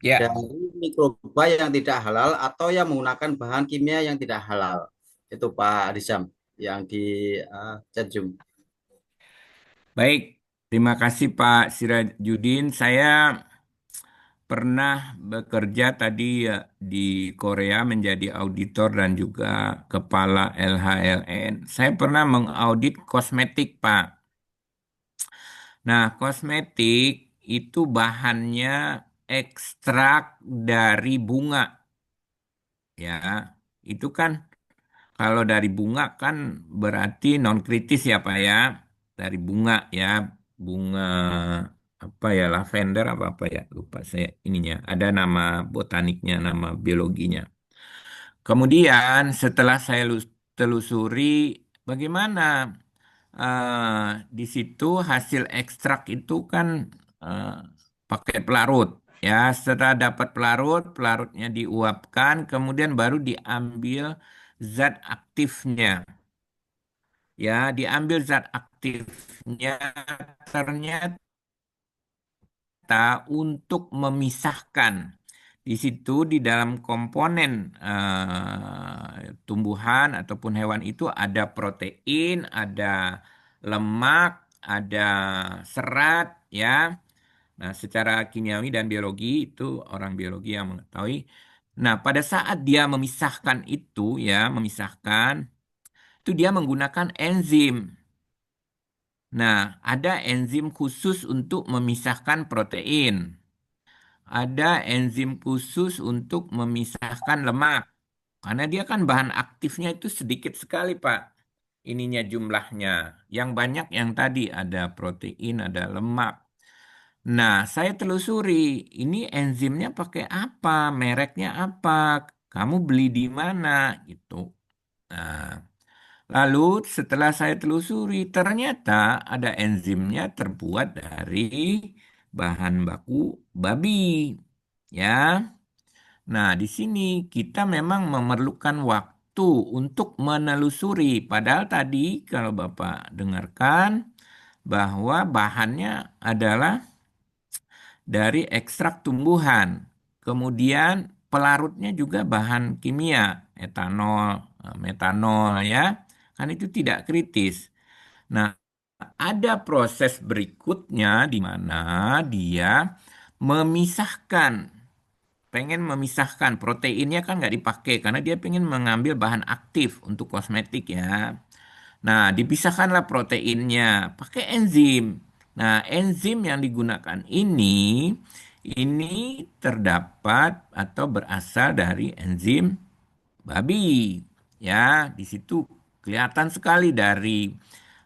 Ya, dari mikroba yang tidak halal, atau yang menggunakan bahan kimia yang tidak halal? Itu Pak Rizam yang di chat Zoom. baik. Terima kasih Pak Sirajudin. Saya pernah bekerja tadi ya, di Korea menjadi auditor dan juga kepala LHLN. Saya pernah mengaudit kosmetik, Pak. Nah, kosmetik itu bahannya ekstrak dari bunga, ya. Itu kan kalau dari bunga kan berarti non kritis ya Pak ya. Dari bunga ya, bunga apa ya, lavender apa apa ya, lupa saya ininya. Ada nama botaniknya, nama biologinya. Kemudian setelah saya telusuri bagaimana di situ hasil ekstrak itu kan eh, pakai pelarut. Ya, setelah dapat pelarut, pelarutnya diuapkan, kemudian baru diambil zat aktifnya. Ya, diambil zat aktifnya ternyata untuk memisahkan. Di situ di dalam komponen tumbuhan ataupun hewan itu ada protein, ada lemak, ada serat, ya. Nah, secara kimiawi dan biologi itu orang biologi yang mengetahui. Nah, pada saat dia memisahkan itu ya, memisahkan itu dia menggunakan enzim. Nah, ada enzim khusus untuk memisahkan protein. Ada enzim khusus untuk memisahkan lemak. Karena dia kan bahan aktifnya itu sedikit sekali, Pak. Ininya jumlahnya. Yang banyak yang tadi ada protein, ada lemak. Nah, saya telusuri, ini enzimnya pakai apa, mereknya apa, kamu beli di mana, gitu. Nah, lalu setelah saya telusuri, ternyata ada enzimnya terbuat dari bahan baku babi, ya. Nah, di sini kita memang memerlukan waktu untuk menelusuri. Padahal tadi kalau Bapak dengarkan bahwa bahannya adalah dari ekstrak tumbuhan. Kemudian pelarutnya juga bahan kimia, etanol, metanol ya. Kan itu tidak kritis. Nah, ada proses berikutnya di mana dia memisahkan, pengen memisahkan proteinnya kan nggak dipakai karena dia pengen mengambil bahan aktif untuk kosmetik ya. Nah, dipisahkanlah proteinnya pakai enzim. Nah, enzim yang digunakan ini terdapat atau berasal dari enzim babi. Ya, di situ kelihatan sekali dari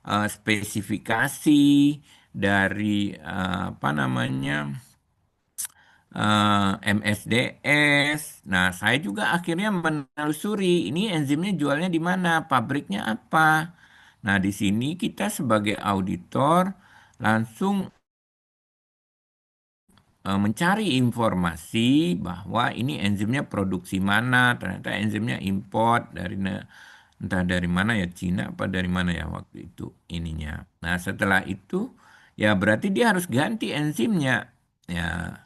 spesifikasi dari apa namanya MSDS. Nah, saya juga akhirnya menelusuri ini enzimnya jualnya di mana, pabriknya apa. Nah, di sini kita sebagai auditor langsung mencari informasi bahwa ini enzimnya produksi mana. Ternyata enzimnya import dari entah dari mana ya, Cina apa dari mana ya waktu itu ininya. Nah, setelah itu ya berarti dia harus ganti enzimnya. Ya,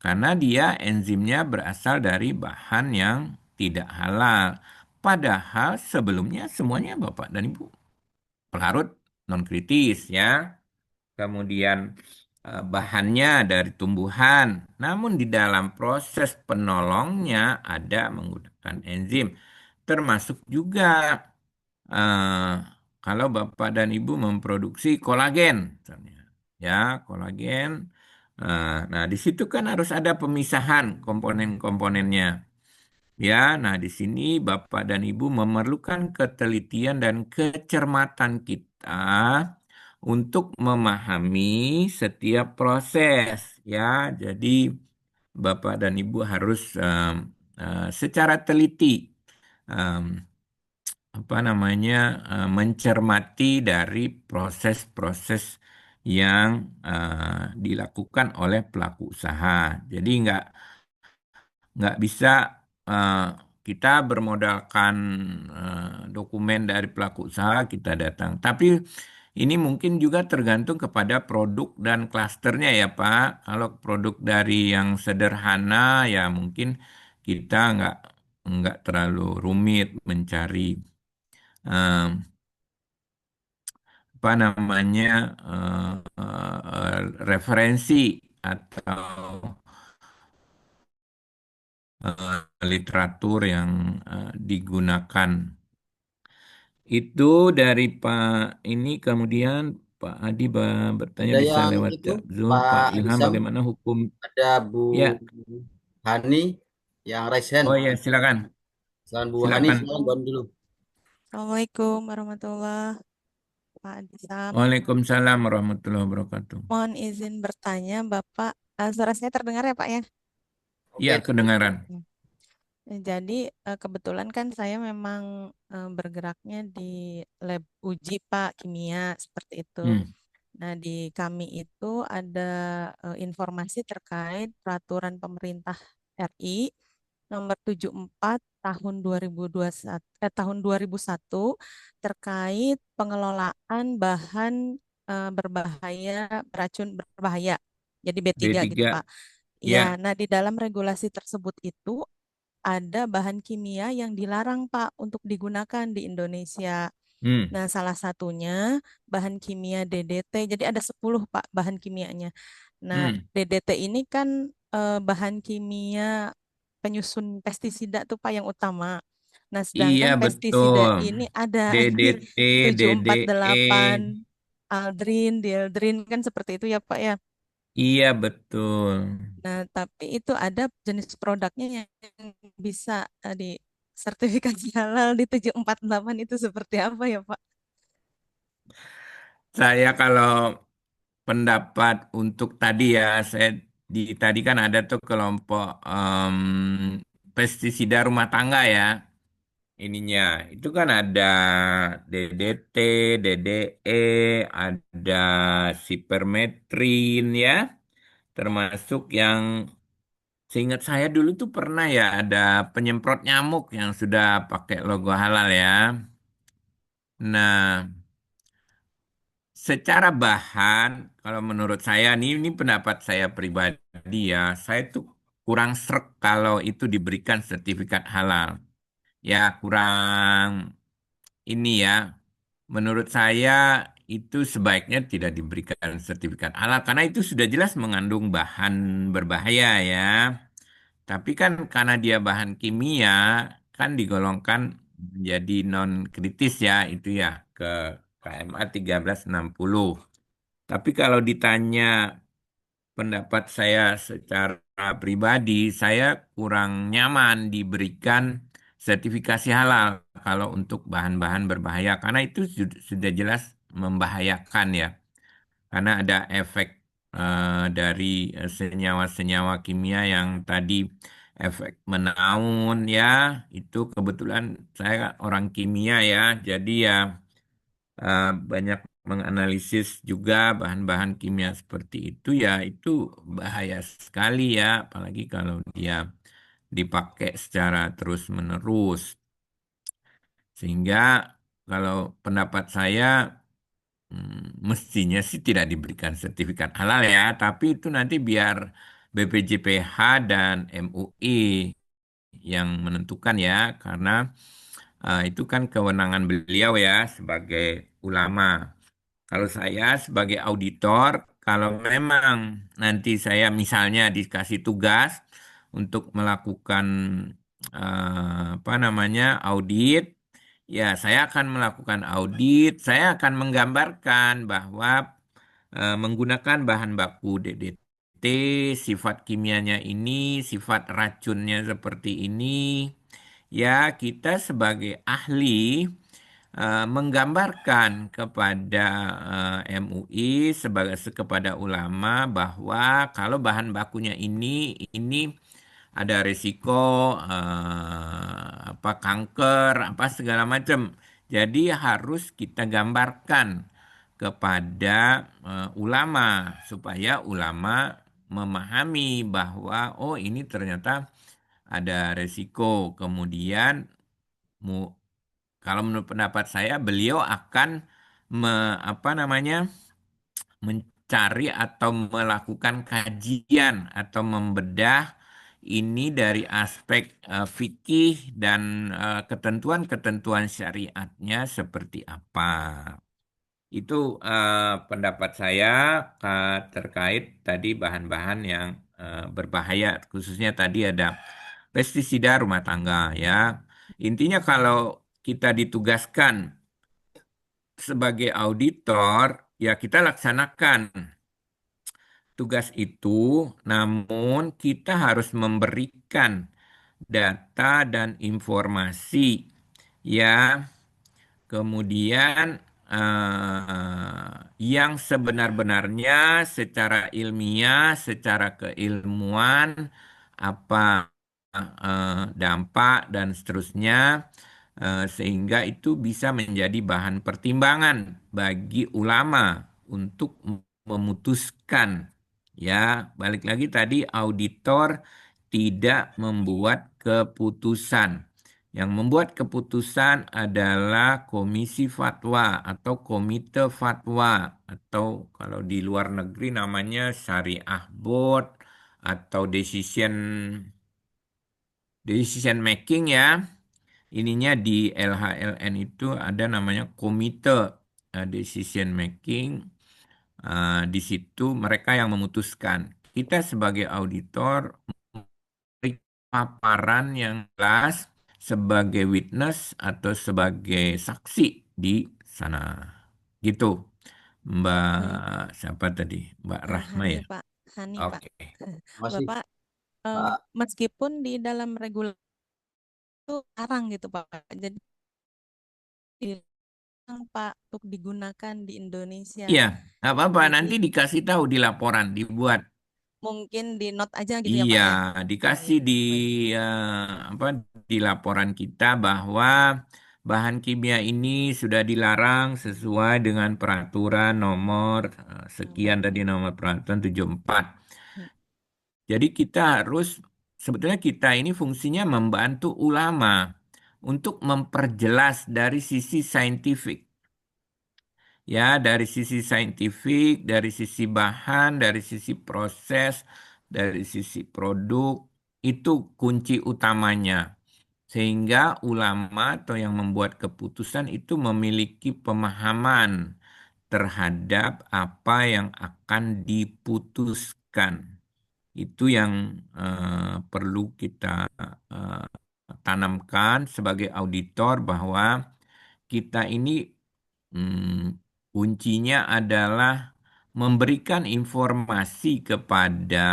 karena dia enzimnya berasal dari bahan yang tidak halal. Padahal sebelumnya semuanya Bapak dan Ibu pelarut non kritis ya. Kemudian bahannya dari tumbuhan. Namun di dalam proses penolongnya ada menggunakan enzim. Termasuk juga eh, kalau Bapak dan Ibu memproduksi kolagen, misalnya. Ya, kolagen. Nah, di situ kan harus ada pemisahan komponen-komponennya. Ya, nah di sini Bapak dan Ibu memerlukan ketelitian dan kecermatan kita untuk memahami setiap proses. Ya, jadi Bapak dan Ibu harus secara teliti em, apa namanya mencermati dari proses-proses yang dilakukan oleh pelaku usaha. Jadi nggak bisa eh, kita bermodalkan dokumen dari pelaku usaha kita datang. Tapi ini mungkin juga tergantung kepada produk dan klasternya ya Pak. Kalau produk dari yang sederhana ya mungkin kita nggak terlalu rumit mencari eh, apa namanya referensi atau literatur yang digunakan. Itu dari Pak ini kemudian Pak Adi bertanya Ada bisa yang lewat itu chat Zoom. Pak Pak Ilham Hisam, bagaimana hukum? ada Bu Ya, Hani yang raise hand. oh ya silakan, Selain Bu Hani, silakan. silakan Bon dulu. Assalamualaikum warahmatullahi Pak Adisam. Waalaikumsalam warahmatullahi wabarakatuh. Mohon izin bertanya, Bapak. Suara saya terdengar ya, Pak ya? Ya, Oke, kedengaran. Ya. Jadi kebetulan kan saya memang bergeraknya di lab uji Pak kimia seperti itu. Hmm, Nah, di kami itu ada informasi terkait peraturan pemerintah RI nomor 74 tahun 2021 tahun 2001 terkait pengelolaan bahan berbahaya beracun berbahaya. Jadi B3 gitu, B3. Pak. Ya, Ya, nah di dalam regulasi tersebut itu ada bahan kimia yang dilarang, Pak, untuk digunakan di Indonesia. hmm, Nah, salah satunya bahan kimia DDT. Jadi ada 10 Pak bahan kimianya. Nah, hmm, DDT ini kan bahan kimia penyusun pestisida tuh Pak yang utama. Nah, Iya sedangkan pestisida betul. ini ada DDT, 748 DDE. Aldrin, Dieldrin kan seperti itu ya Pak ya. Iya betul. Nah, tapi itu ada jenis produknya yang bisa di sertifikasi halal di 748 itu seperti apa ya Pak? Saya kalau pendapat untuk tadi ya, saya tadi kan ada tuh kelompok pestisida rumah tangga ya. Ininya itu kan ada DDT, DDE, ada sipermetrin ya, termasuk yang seingat saya dulu tuh pernah ya ada penyemprot nyamuk yang sudah pakai logo halal ya. Nah, secara bahan, kalau menurut saya ini pendapat saya pribadi ya, saya tuh kurang srek kalau itu diberikan sertifikat halal. Ya, kurang ini ya. Menurut saya itu sebaiknya tidak diberikan sertifikat halal karena itu sudah jelas mengandung bahan berbahaya ya. Tapi kan karena dia bahan kimia kan digolongkan menjadi non kritis ya itu ya ke KMA 1360. Tapi kalau ditanya pendapat saya secara pribadi, saya kurang nyaman diberikan sertifikasi halal kalau untuk bahan-bahan berbahaya, karena itu sudah jelas membahayakan ya, karena ada efek dari senyawa-senyawa kimia yang tadi efek menaun ya, itu kebetulan saya orang kimia ya, jadi ya banyak menganalisis juga bahan-bahan kimia seperti itu ya itu bahaya sekali ya apalagi kalau dia dipakai secara terus-menerus sehingga kalau pendapat saya mestinya sih tidak diberikan sertifikat halal ya tapi itu nanti biar BPJPH dan MUI yang menentukan ya karena itu kan kewenangan beliau ya sebagai ulama. Kalau saya sebagai auditor, kalau memang nanti saya misalnya dikasih tugas untuk melakukan apa namanya audit, ya saya akan melakukan audit, saya akan menggambarkan bahwa menggunakan bahan baku DDT, sifat kimianya ini, sifat racunnya seperti ini, ya kita sebagai ahli menggambarkan kepada MUI sebagai kepada ulama bahwa kalau bahan bakunya ini ada risiko apa kanker apa segala macam. Jadi harus kita gambarkan kepada ulama supaya ulama memahami bahwa oh ini ternyata ada risiko. Kemudian mu- kalau menurut pendapat saya, beliau akan apa namanya mencari atau melakukan kajian atau membedah ini dari aspek fikih dan ketentuan-ketentuan syariatnya seperti apa. Itu pendapat saya terkait tadi bahan-bahan yang berbahaya, khususnya tadi ada pestisida rumah tangga ya. Intinya kalau kita ditugaskan sebagai auditor, ya kita laksanakan tugas itu, namun kita harus memberikan data dan informasi ya, kemudian yang sebenar-benarnya secara ilmiah, secara keilmuan, apa dampak dan seterusnya sehingga itu bisa menjadi bahan pertimbangan bagi ulama untuk memutuskan ya balik lagi tadi auditor tidak membuat keputusan yang membuat keputusan adalah komisi fatwa atau komite fatwa atau kalau di luar negeri namanya syariah board atau decision making ya. Ininya di LHLN itu ada namanya komite decision making. Di situ mereka yang memutuskan. Kita sebagai auditor paparan yang jelas sebagai witness atau sebagai saksi di sana. Gitu, Mbak Hmm, siapa tadi? Mbak Rahma Hani ya? Pak, Hani Pak. Oke. Masih Bapak Pak. meskipun di dalam regulasi itu larang gitu Pak. Jadi dilarang Pak untuk digunakan di Indonesia. Iya, nggak apa-apa. Jadi Nanti dikasih tahu di laporan, dibuat. mungkin di note aja gitu ya Iya, Pak ya. dikasih Baik, di baik. apa di laporan kita bahwa bahan kimia ini sudah dilarang sesuai dengan peraturan nomor sekian tadi, nomor peraturan 74. Hmm, Jadi kita harus sebetulnya kita ini fungsinya membantu ulama untuk memperjelas dari sisi saintifik. Ya, dari sisi saintifik, dari sisi bahan, dari sisi proses, dari sisi produk, itu kunci utamanya. Sehingga ulama atau yang membuat keputusan itu memiliki pemahaman terhadap apa yang akan diputuskan. Itu yang perlu kita eh, tanamkan sebagai auditor bahwa kita ini kuncinya adalah memberikan informasi kepada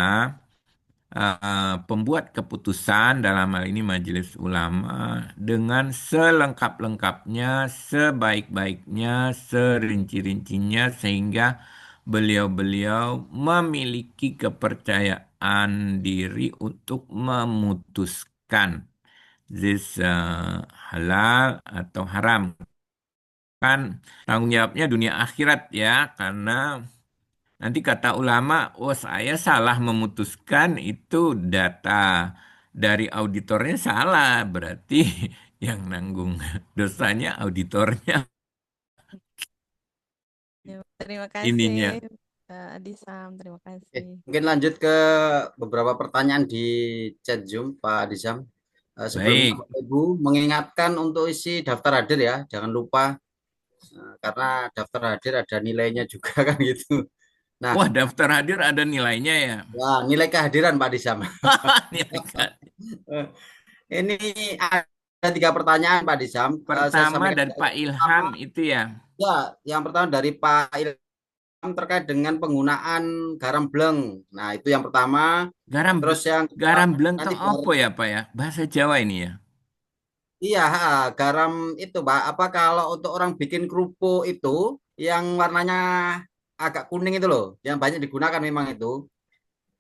pembuat keputusan dalam hal ini Majelis Ulama dengan selengkap-lengkapnya, sebaik-baiknya, serinci-rincinya sehingga beliau-beliau memiliki kepercayaan diri untuk memutuskan this halal atau haram. Kan tanggung jawabnya dunia akhirat ya, karena nanti kata ulama, oh saya salah memutuskan itu data dari auditornya salah, berarti yang nanggung dosanya auditornya ya, terima kasih ininya. Adisam, terima Eh, kasih. mungkin lanjut ke beberapa pertanyaan di chat Zoom, Pak Adizam. Sebelumnya Baik. Bapak Ibu mengingatkan untuk isi daftar hadir ya, jangan lupa karena daftar hadir ada nilainya juga kan gitu. Nah, Wah, daftar hadir ada nilainya ya. ya, nilai kehadiran Pak Adizam. Nilai Ini ada tiga pertanyaan Pak Adizam. Saya pertama sampaikan dari Pak pertama. Ilham itu ya. Ya, yang pertama dari Pak Ilham terkait dengan penggunaan garam bleng. Nah, itu yang pertama. Garam Terus yang kedua, garam nanti blentong biar apa ya Pak ya? Bahasa Jawa ini ya. iya, garam itu, Pak. Apa kalau untuk orang bikin kerupuk itu yang warnanya agak kuning itu loh, yang banyak digunakan memang itu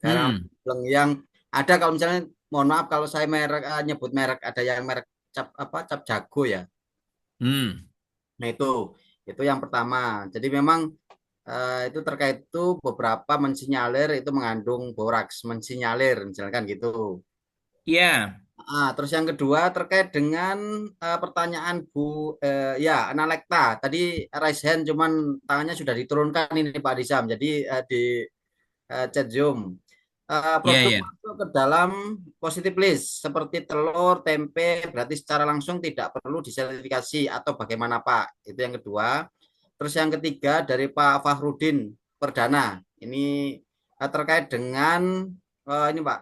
garam Hmm. bleng yang ada kalau misalnya mohon maaf kalau saya merek nyebut merek ada yang merek cap apa cap jago ya. Hmm. Nah itu yang pertama. Jadi memang itu terkait itu beberapa mensinyalir itu mengandung boraks mensinyalir misalkan gitu. Ya. Terus yang kedua terkait dengan pertanyaan Bu ya Analekta tadi raise hand cuman tangannya sudah diturunkan ini Pak Disam. Jadi di chat Zoom Ya, produk ya. masuk ke dalam positive list seperti telur, tempe berarti secara langsung tidak perlu disertifikasi atau bagaimana Pak? Itu yang kedua. Terus yang ketiga dari Pak Fahrudin Perdana. Ini terkait dengan ini Pak.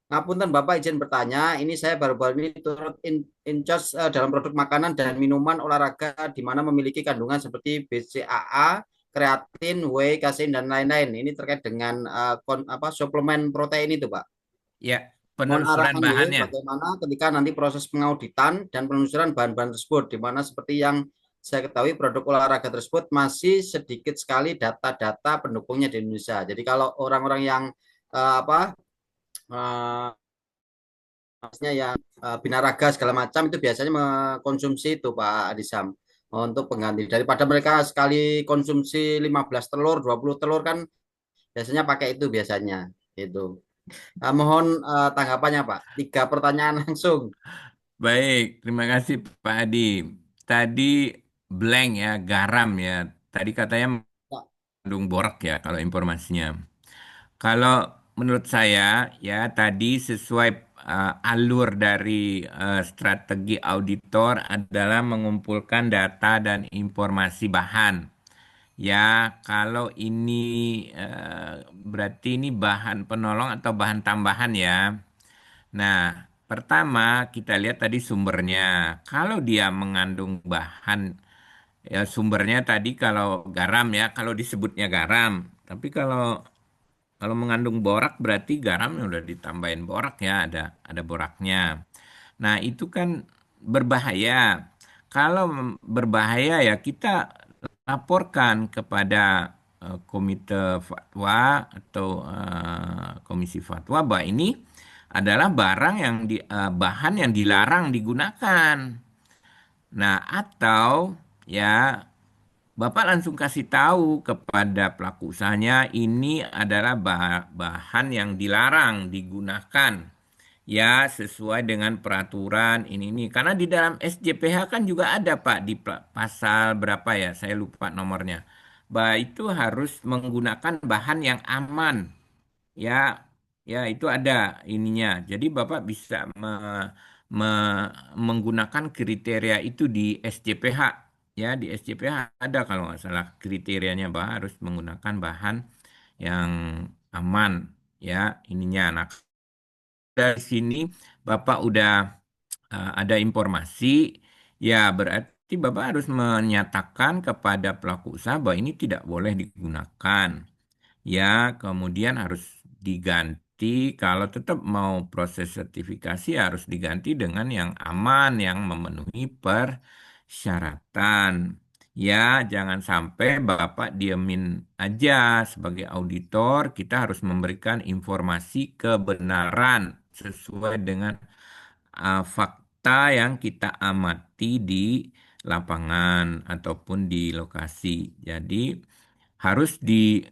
Ngapunten Bapak izin bertanya, ini saya baru-baru ini turut in charge dalam produk makanan dan minuman olahraga di mana memiliki kandungan seperti BCAA, kreatin, whey, kasein dan lain-lain. Ini terkait dengan suplemen protein itu, Pak. Ya, Mohon penelusuran arahan Y bahannya. bagaimana ketika nanti proses pengauditan dan penelusuran bahan-bahan tersebut, di mana seperti yang saya ketahui produk olahraga tersebut masih sedikit sekali data-data pendukungnya di Indonesia. Jadi kalau orang-orang yang uh, maksudnya yang binaraga segala macam itu biasanya mengkonsumsi itu Pak Adisam untuk pengganti daripada mereka sekali konsumsi 15 telur 20 telur kan biasanya pakai itu biasanya itu. Mohon tanggapannya Pak, tiga pertanyaan langsung. Baik, terima kasih Pak Adi. Tadi blank ya, garam ya. Tadi katanya Ya, mengandung borak ya kalau informasinya. Kalau menurut saya ya tadi sesuai alur dari strategi auditor adalah mengumpulkan data dan informasi bahan. Ya, kalau ini berarti ini bahan penolong atau bahan tambahan ya. Nah, Pertama, kita lihat tadi sumbernya. Kalau dia mengandung bahan, ya sumbernya tadi kalau garam ya, kalau disebutnya garam. Tapi kalau mengandung borak berarti garamnya udah ditambahin borak ya, ada boraknya. Nah, itu kan berbahaya. Kalau berbahaya ya kita laporkan kepada komite fatwa atau komisi fatwa bahwa ini adalah barang yang bahan yang dilarang digunakan. Nah, atau ya Bapak langsung kasih tahu kepada pelaku usahanya ini adalah bahan yang dilarang digunakan. Ya, sesuai dengan peraturan ini. Karena di dalam SJPH kan juga ada Pak di pasal berapa ya? Saya lupa nomornya. Bahwa itu harus menggunakan bahan yang aman. Ya, ya itu ada ininya. Jadi Bapak bisa menggunakan kriteria itu di SJPH. Ya, di SJPH ada kalau nggak salah kriterianya bahwa harus menggunakan bahan yang aman. Ya, ininya. Nah, dari sini Bapak udah ada informasi, ya berarti Bapak harus menyatakan kepada pelaku usaha bahwa ini tidak boleh digunakan. Ya, kemudian harus diganti kalau tetap mau proses sertifikasi harus diganti dengan yang aman, yang memenuhi persyaratan. Ya, jangan sampai Bapak diemin aja sebagai auditor, kita harus memberikan informasi kebenaran sesuai dengan fakta yang kita amati di lapangan ataupun di lokasi. Jadi harus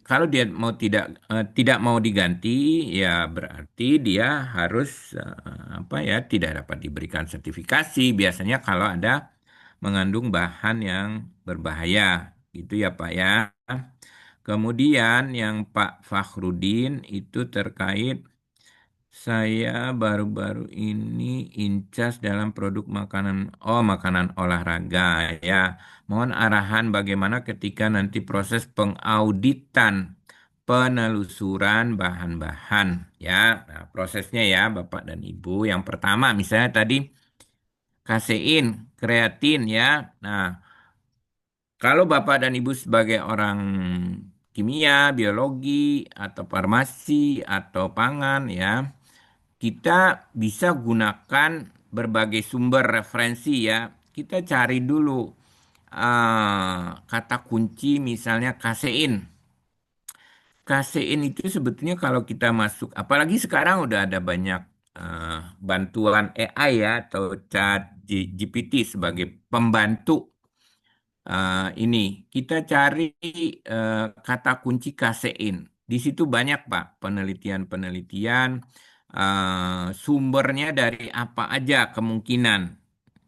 kalau dia mau tidak mau diganti ya berarti dia harus apa ya tidak dapat diberikan sertifikasi biasanya kalau ada mengandung bahan yang berbahaya gitu ya Pak ya. Kemudian yang Pak Fakhrudin itu terkait saya baru-baru ini incas dalam produk makanan, oh makanan olahraga ya. Mohon arahan bagaimana ketika nanti proses pengauditan penelusuran bahan-bahan ya. Nah, prosesnya ya Bapak dan Ibu. Yang pertama misalnya tadi kasein, kreatin ya. Nah, kalau Bapak dan Ibu sebagai orang kimia, biologi, atau farmasi, atau pangan ya kita bisa gunakan berbagai sumber referensi ya. Kita cari dulu kata kunci misalnya kasein. Kasein itu sebetulnya kalau kita masuk, apalagi sekarang udah ada banyak eh, bantuan AI ya atau chat GPT sebagai pembantu ini kita cari kata kunci kasein. Di situ banyak Pak penelitian-penelitian sumbernya dari apa aja kemungkinan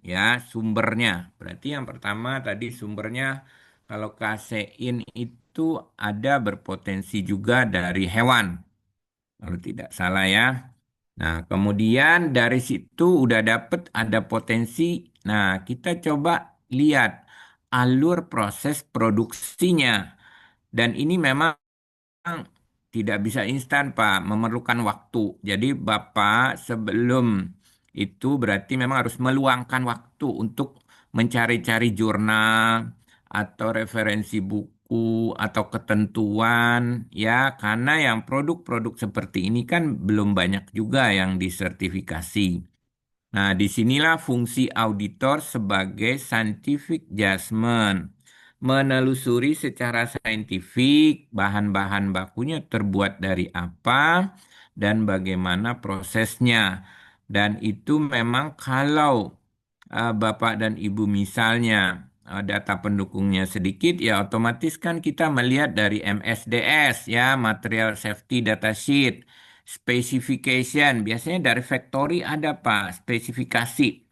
ya sumbernya. Berarti yang pertama tadi sumbernya kalau kasein itu ada berpotensi juga dari hewan kalau tidak salah ya. Nah, kemudian dari situ udah dapet ada potensi. Nah, kita coba lihat alur proses produksinya. Dan ini memang tidak bisa instan, Pak, memerlukan waktu. Jadi, Bapak sebelum itu berarti memang harus meluangkan waktu untuk mencari-cari jurnal atau referensi buku atau ketentuan ya, karena yang produk-produk seperti ini kan belum banyak juga yang disertifikasi. Nah, disinilah fungsi auditor sebagai scientific judgment. Menelusuri secara saintifik bahan-bahan bakunya terbuat dari apa dan bagaimana prosesnya. Dan itu memang kalau Bapak dan Ibu misalnya data pendukungnya sedikit, ya otomatis kan kita melihat dari MSDS ya, Material Safety Data Sheet. Specification, biasanya dari factory ada Pak, spesifikasi.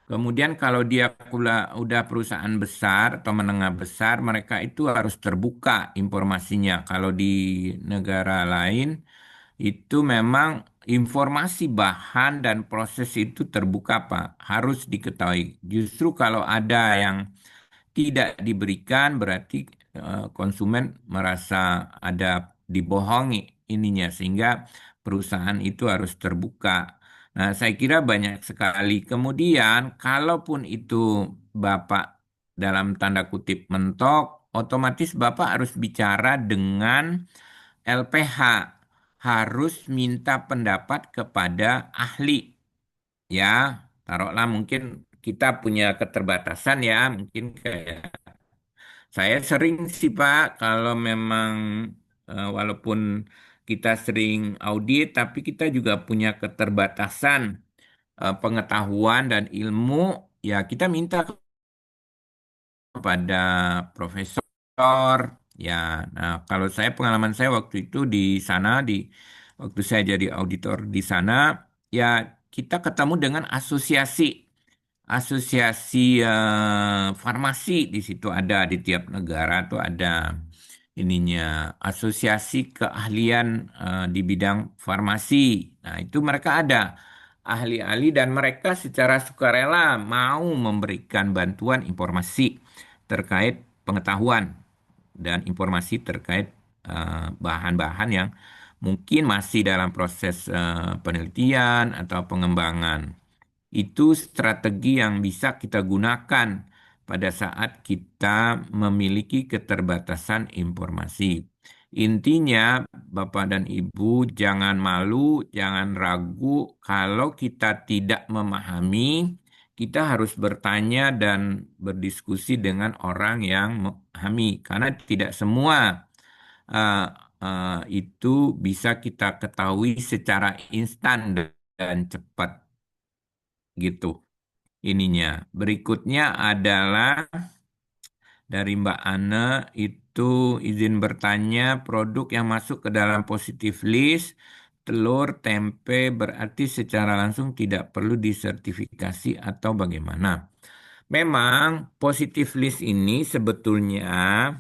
Kemudian kalau dia udah perusahaan besar atau menengah besar, mereka itu harus terbuka informasinya. Kalau di negara lain, itu memang informasi bahan dan proses itu terbuka Pak, harus diketahui. Justru kalau ada yang tidak diberikan, berarti konsumen merasa ada dibohongi ininya, sehingga perusahaan itu harus terbuka. Nah, saya kira banyak sekali. Kemudian, kalaupun itu Bapak dalam tanda kutip mentok, otomatis Bapak harus bicara dengan LPH, harus minta pendapat kepada ahli. Ya, taruhlah mungkin kita punya keterbatasan ya, mungkin kayak saya sering sih Pak, kalau memang walaupun kita sering audit, tapi kita juga punya keterbatasan pengetahuan dan ilmu, ya kita minta kepada profesor. Ya, nah kalau saya pengalaman saya waktu itu di sana, waktu saya jadi auditor di sana, ya kita ketemu dengan asosiasi farmasi di situ ada di tiap negara tuh ada ininya asosiasi keahlian di bidang farmasi. Nah, itu mereka ada ahli-ahli dan mereka secara sukarela mau memberikan bantuan informasi terkait pengetahuan dan informasi terkait bahan-bahan yang mungkin masih dalam proses penelitian atau pengembangan. Itu strategi yang bisa kita gunakan pada saat kita memiliki keterbatasan informasi. Intinya, Bapak dan Ibu, jangan malu, jangan ragu. Kalau kita tidak memahami, kita harus bertanya dan berdiskusi dengan orang yang memahami, karena tidak semua uh, itu bisa kita ketahui secara instan dan cepat gitu ininya. Berikutnya adalah dari Mbak Ana itu izin bertanya produk yang masuk ke dalam positif list telur, tempe berarti secara langsung tidak perlu disertifikasi atau bagaimana? Memang positif list ini sebetulnya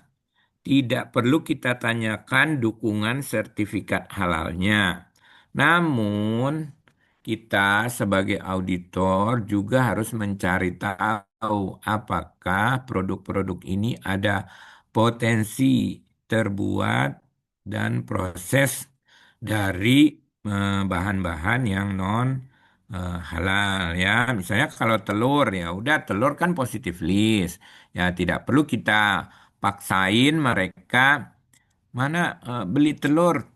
tidak perlu kita tanyakan dukungan sertifikat halalnya. Namun, kita sebagai auditor juga harus mencari tahu apakah produk-produk ini ada potensi terbuat dan proses dari bahan-bahan yang non halal ya. Misalnya kalau telur ya udah telur kan positif list. Ya tidak perlu kita paksain mereka mana beli telur.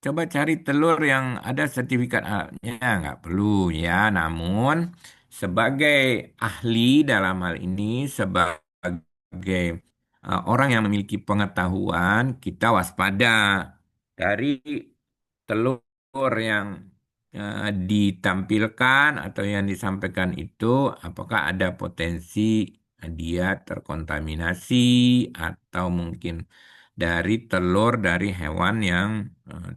Coba cari telur yang ada sertifikat halnya, nggak perlu ya. Namun sebagai ahli dalam hal ini, sebagai orang yang memiliki pengetahuan, kita waspada dari telur yang ditampilkan atau yang disampaikan itu, apakah ada potensi dia terkontaminasi atau mungkin dari telur dari hewan yang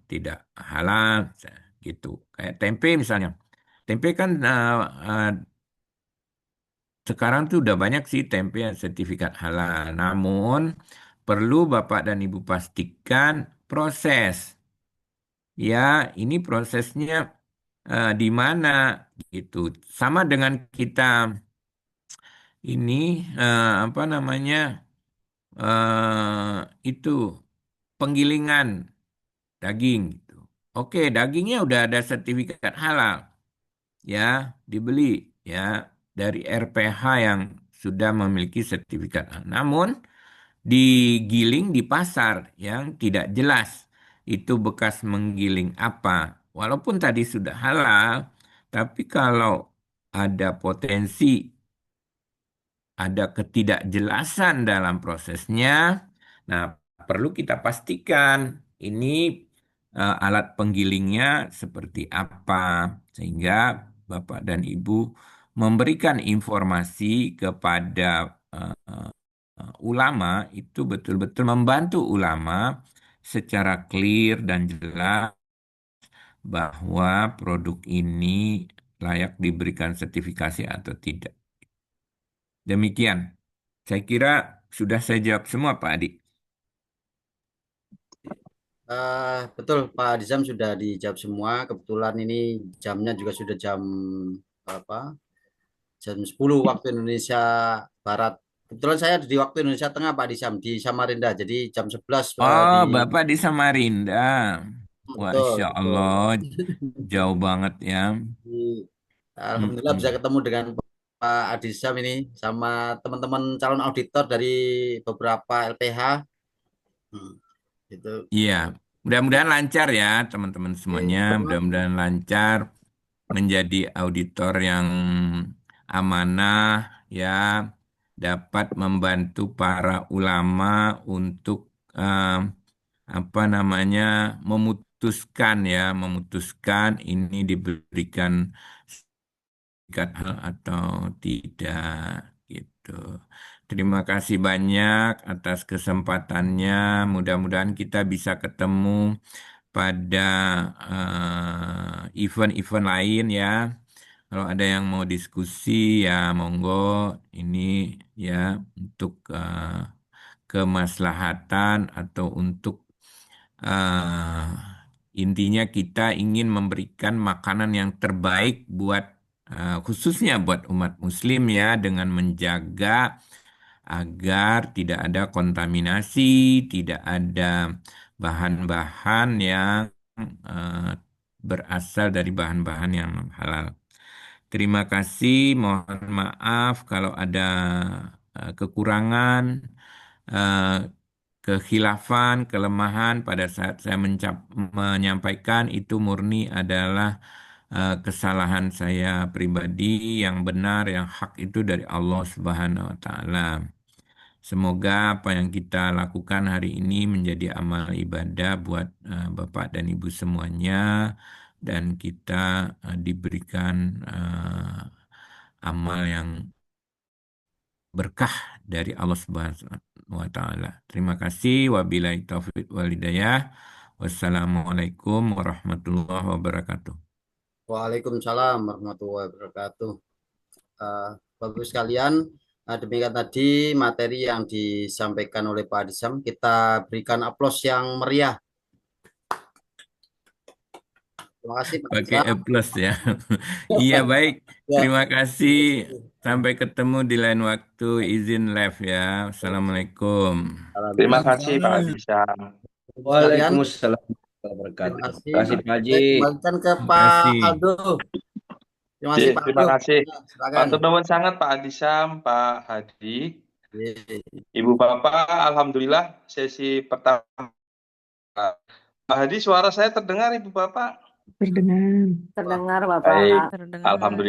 tidak halal gitu. Kayak tempe misalnya. Tempe kan sekarang tuh udah banyak sih tempe yang sertifikat halal. Namun perlu Bapak dan Ibu pastikan proses. Ya, ini prosesnya di mana gitu. Sama dengan kita ini apa namanya itu penggilingan daging gitu. Oke, dagingnya udah ada sertifikat halal ya, dibeli ya dari RPH yang sudah memiliki sertifikat halal. Namun digiling di pasar yang tidak jelas itu bekas menggiling apa. Walaupun tadi sudah halal, tapi kalau ada potensi ada ketidakjelasan dalam prosesnya. Nah, perlu kita pastikan ini alat penggilingnya seperti apa, sehingga Bapak dan Ibu memberikan informasi kepada ulama itu betul-betul membantu ulama secara clear dan jelas bahwa produk ini layak diberikan sertifikasi atau tidak. Demikian. Saya kira sudah saya jawab semua, Pak Adi. Betul, Pak Dizam sudah dijawab semua. Kebetulan ini jamnya juga sudah jam apa? Jam 10 waktu Indonesia Barat. Kebetulan saya di waktu Indonesia Tengah, Pak Dizam, di Samarinda. Jadi jam 11 Oh, di Bapak di Samarinda. Betul, Masya betul. Allah, jauh banget ya. Jadi, Alhamdulillah bisa Mm-mm. ketemu dengan Pak Adisam ini sama teman-teman calon auditor dari beberapa LPH. Hmm, itu. Iya, mudah-mudahan lancar ya teman-teman semuanya. Oke. Mudah-mudahan lancar menjadi auditor yang amanah ya, dapat membantu para ulama untuk eh, apa namanya memutuskan ini diberikan sertifikat hal atau tidak gitu. Terima kasih banyak atas kesempatannya. Mudah-mudahan kita bisa ketemu pada event-event lain ya. Kalau ada yang mau diskusi ya monggo, ini ya untuk kemaslahatan atau untuk eh, intinya kita ingin memberikan makanan yang terbaik buat khususnya buat umat muslim ya, dengan menjaga agar tidak ada kontaminasi, tidak ada bahan-bahan yang eh, berasal dari bahan-bahan yang halal. Terima kasih, mohon maaf kalau ada kekurangan, eh, kekhilafan, kelemahan pada saat saya menyampaikan itu murni adalah kesalahan saya pribadi. Yang benar, yang hak itu dari Allah Subhanahu wa Ta'ala. Semoga apa yang kita lakukan hari ini menjadi amal ibadah buat Bapak dan Ibu semuanya, dan kita diberikan amal yang berkah dari Allah Subhanahu wa Ta'ala. Terima kasih. Wabillahi taufiq wal hidayah. Wassalamualaikum warahmatullahi wabarakatuh. Waalaikumsalam warahmatullahi wabarakatuh. Eh, Bapak sekalian, demikian tadi materi yang disampaikan oleh Pak Adisam. Kita berikan aplaus yang meriah. Terima kasih Pak Pakai Adisam. A plus ya. Iya baik. Ya, Terima kasih. ya. Sampai ketemu di lain waktu. Izin live ya. Assalamualaikum. Terima Alhamdulillah. kasih Pak Adisam. Bapak sekalian, Waalaikumsalam warahmatullahi terima wabarakatuh. kasih. Terima kasih Pak Haji. Saya kembalikan ke Terima Pak kasih. Aldo. Terima kasih Oke, Pak terima Aldo. kasih. Ya, silakan. Matur nuwun sangat Pak Adisam, Pak Hadi, Ye. Ibu Bapak. Alhamdulillah sesi pertama. Pak Hadi, suara saya terdengar Ibu Bapak? Terdengar. Terdengar Baik, Bapak. Terdengar. Alhamdulillah.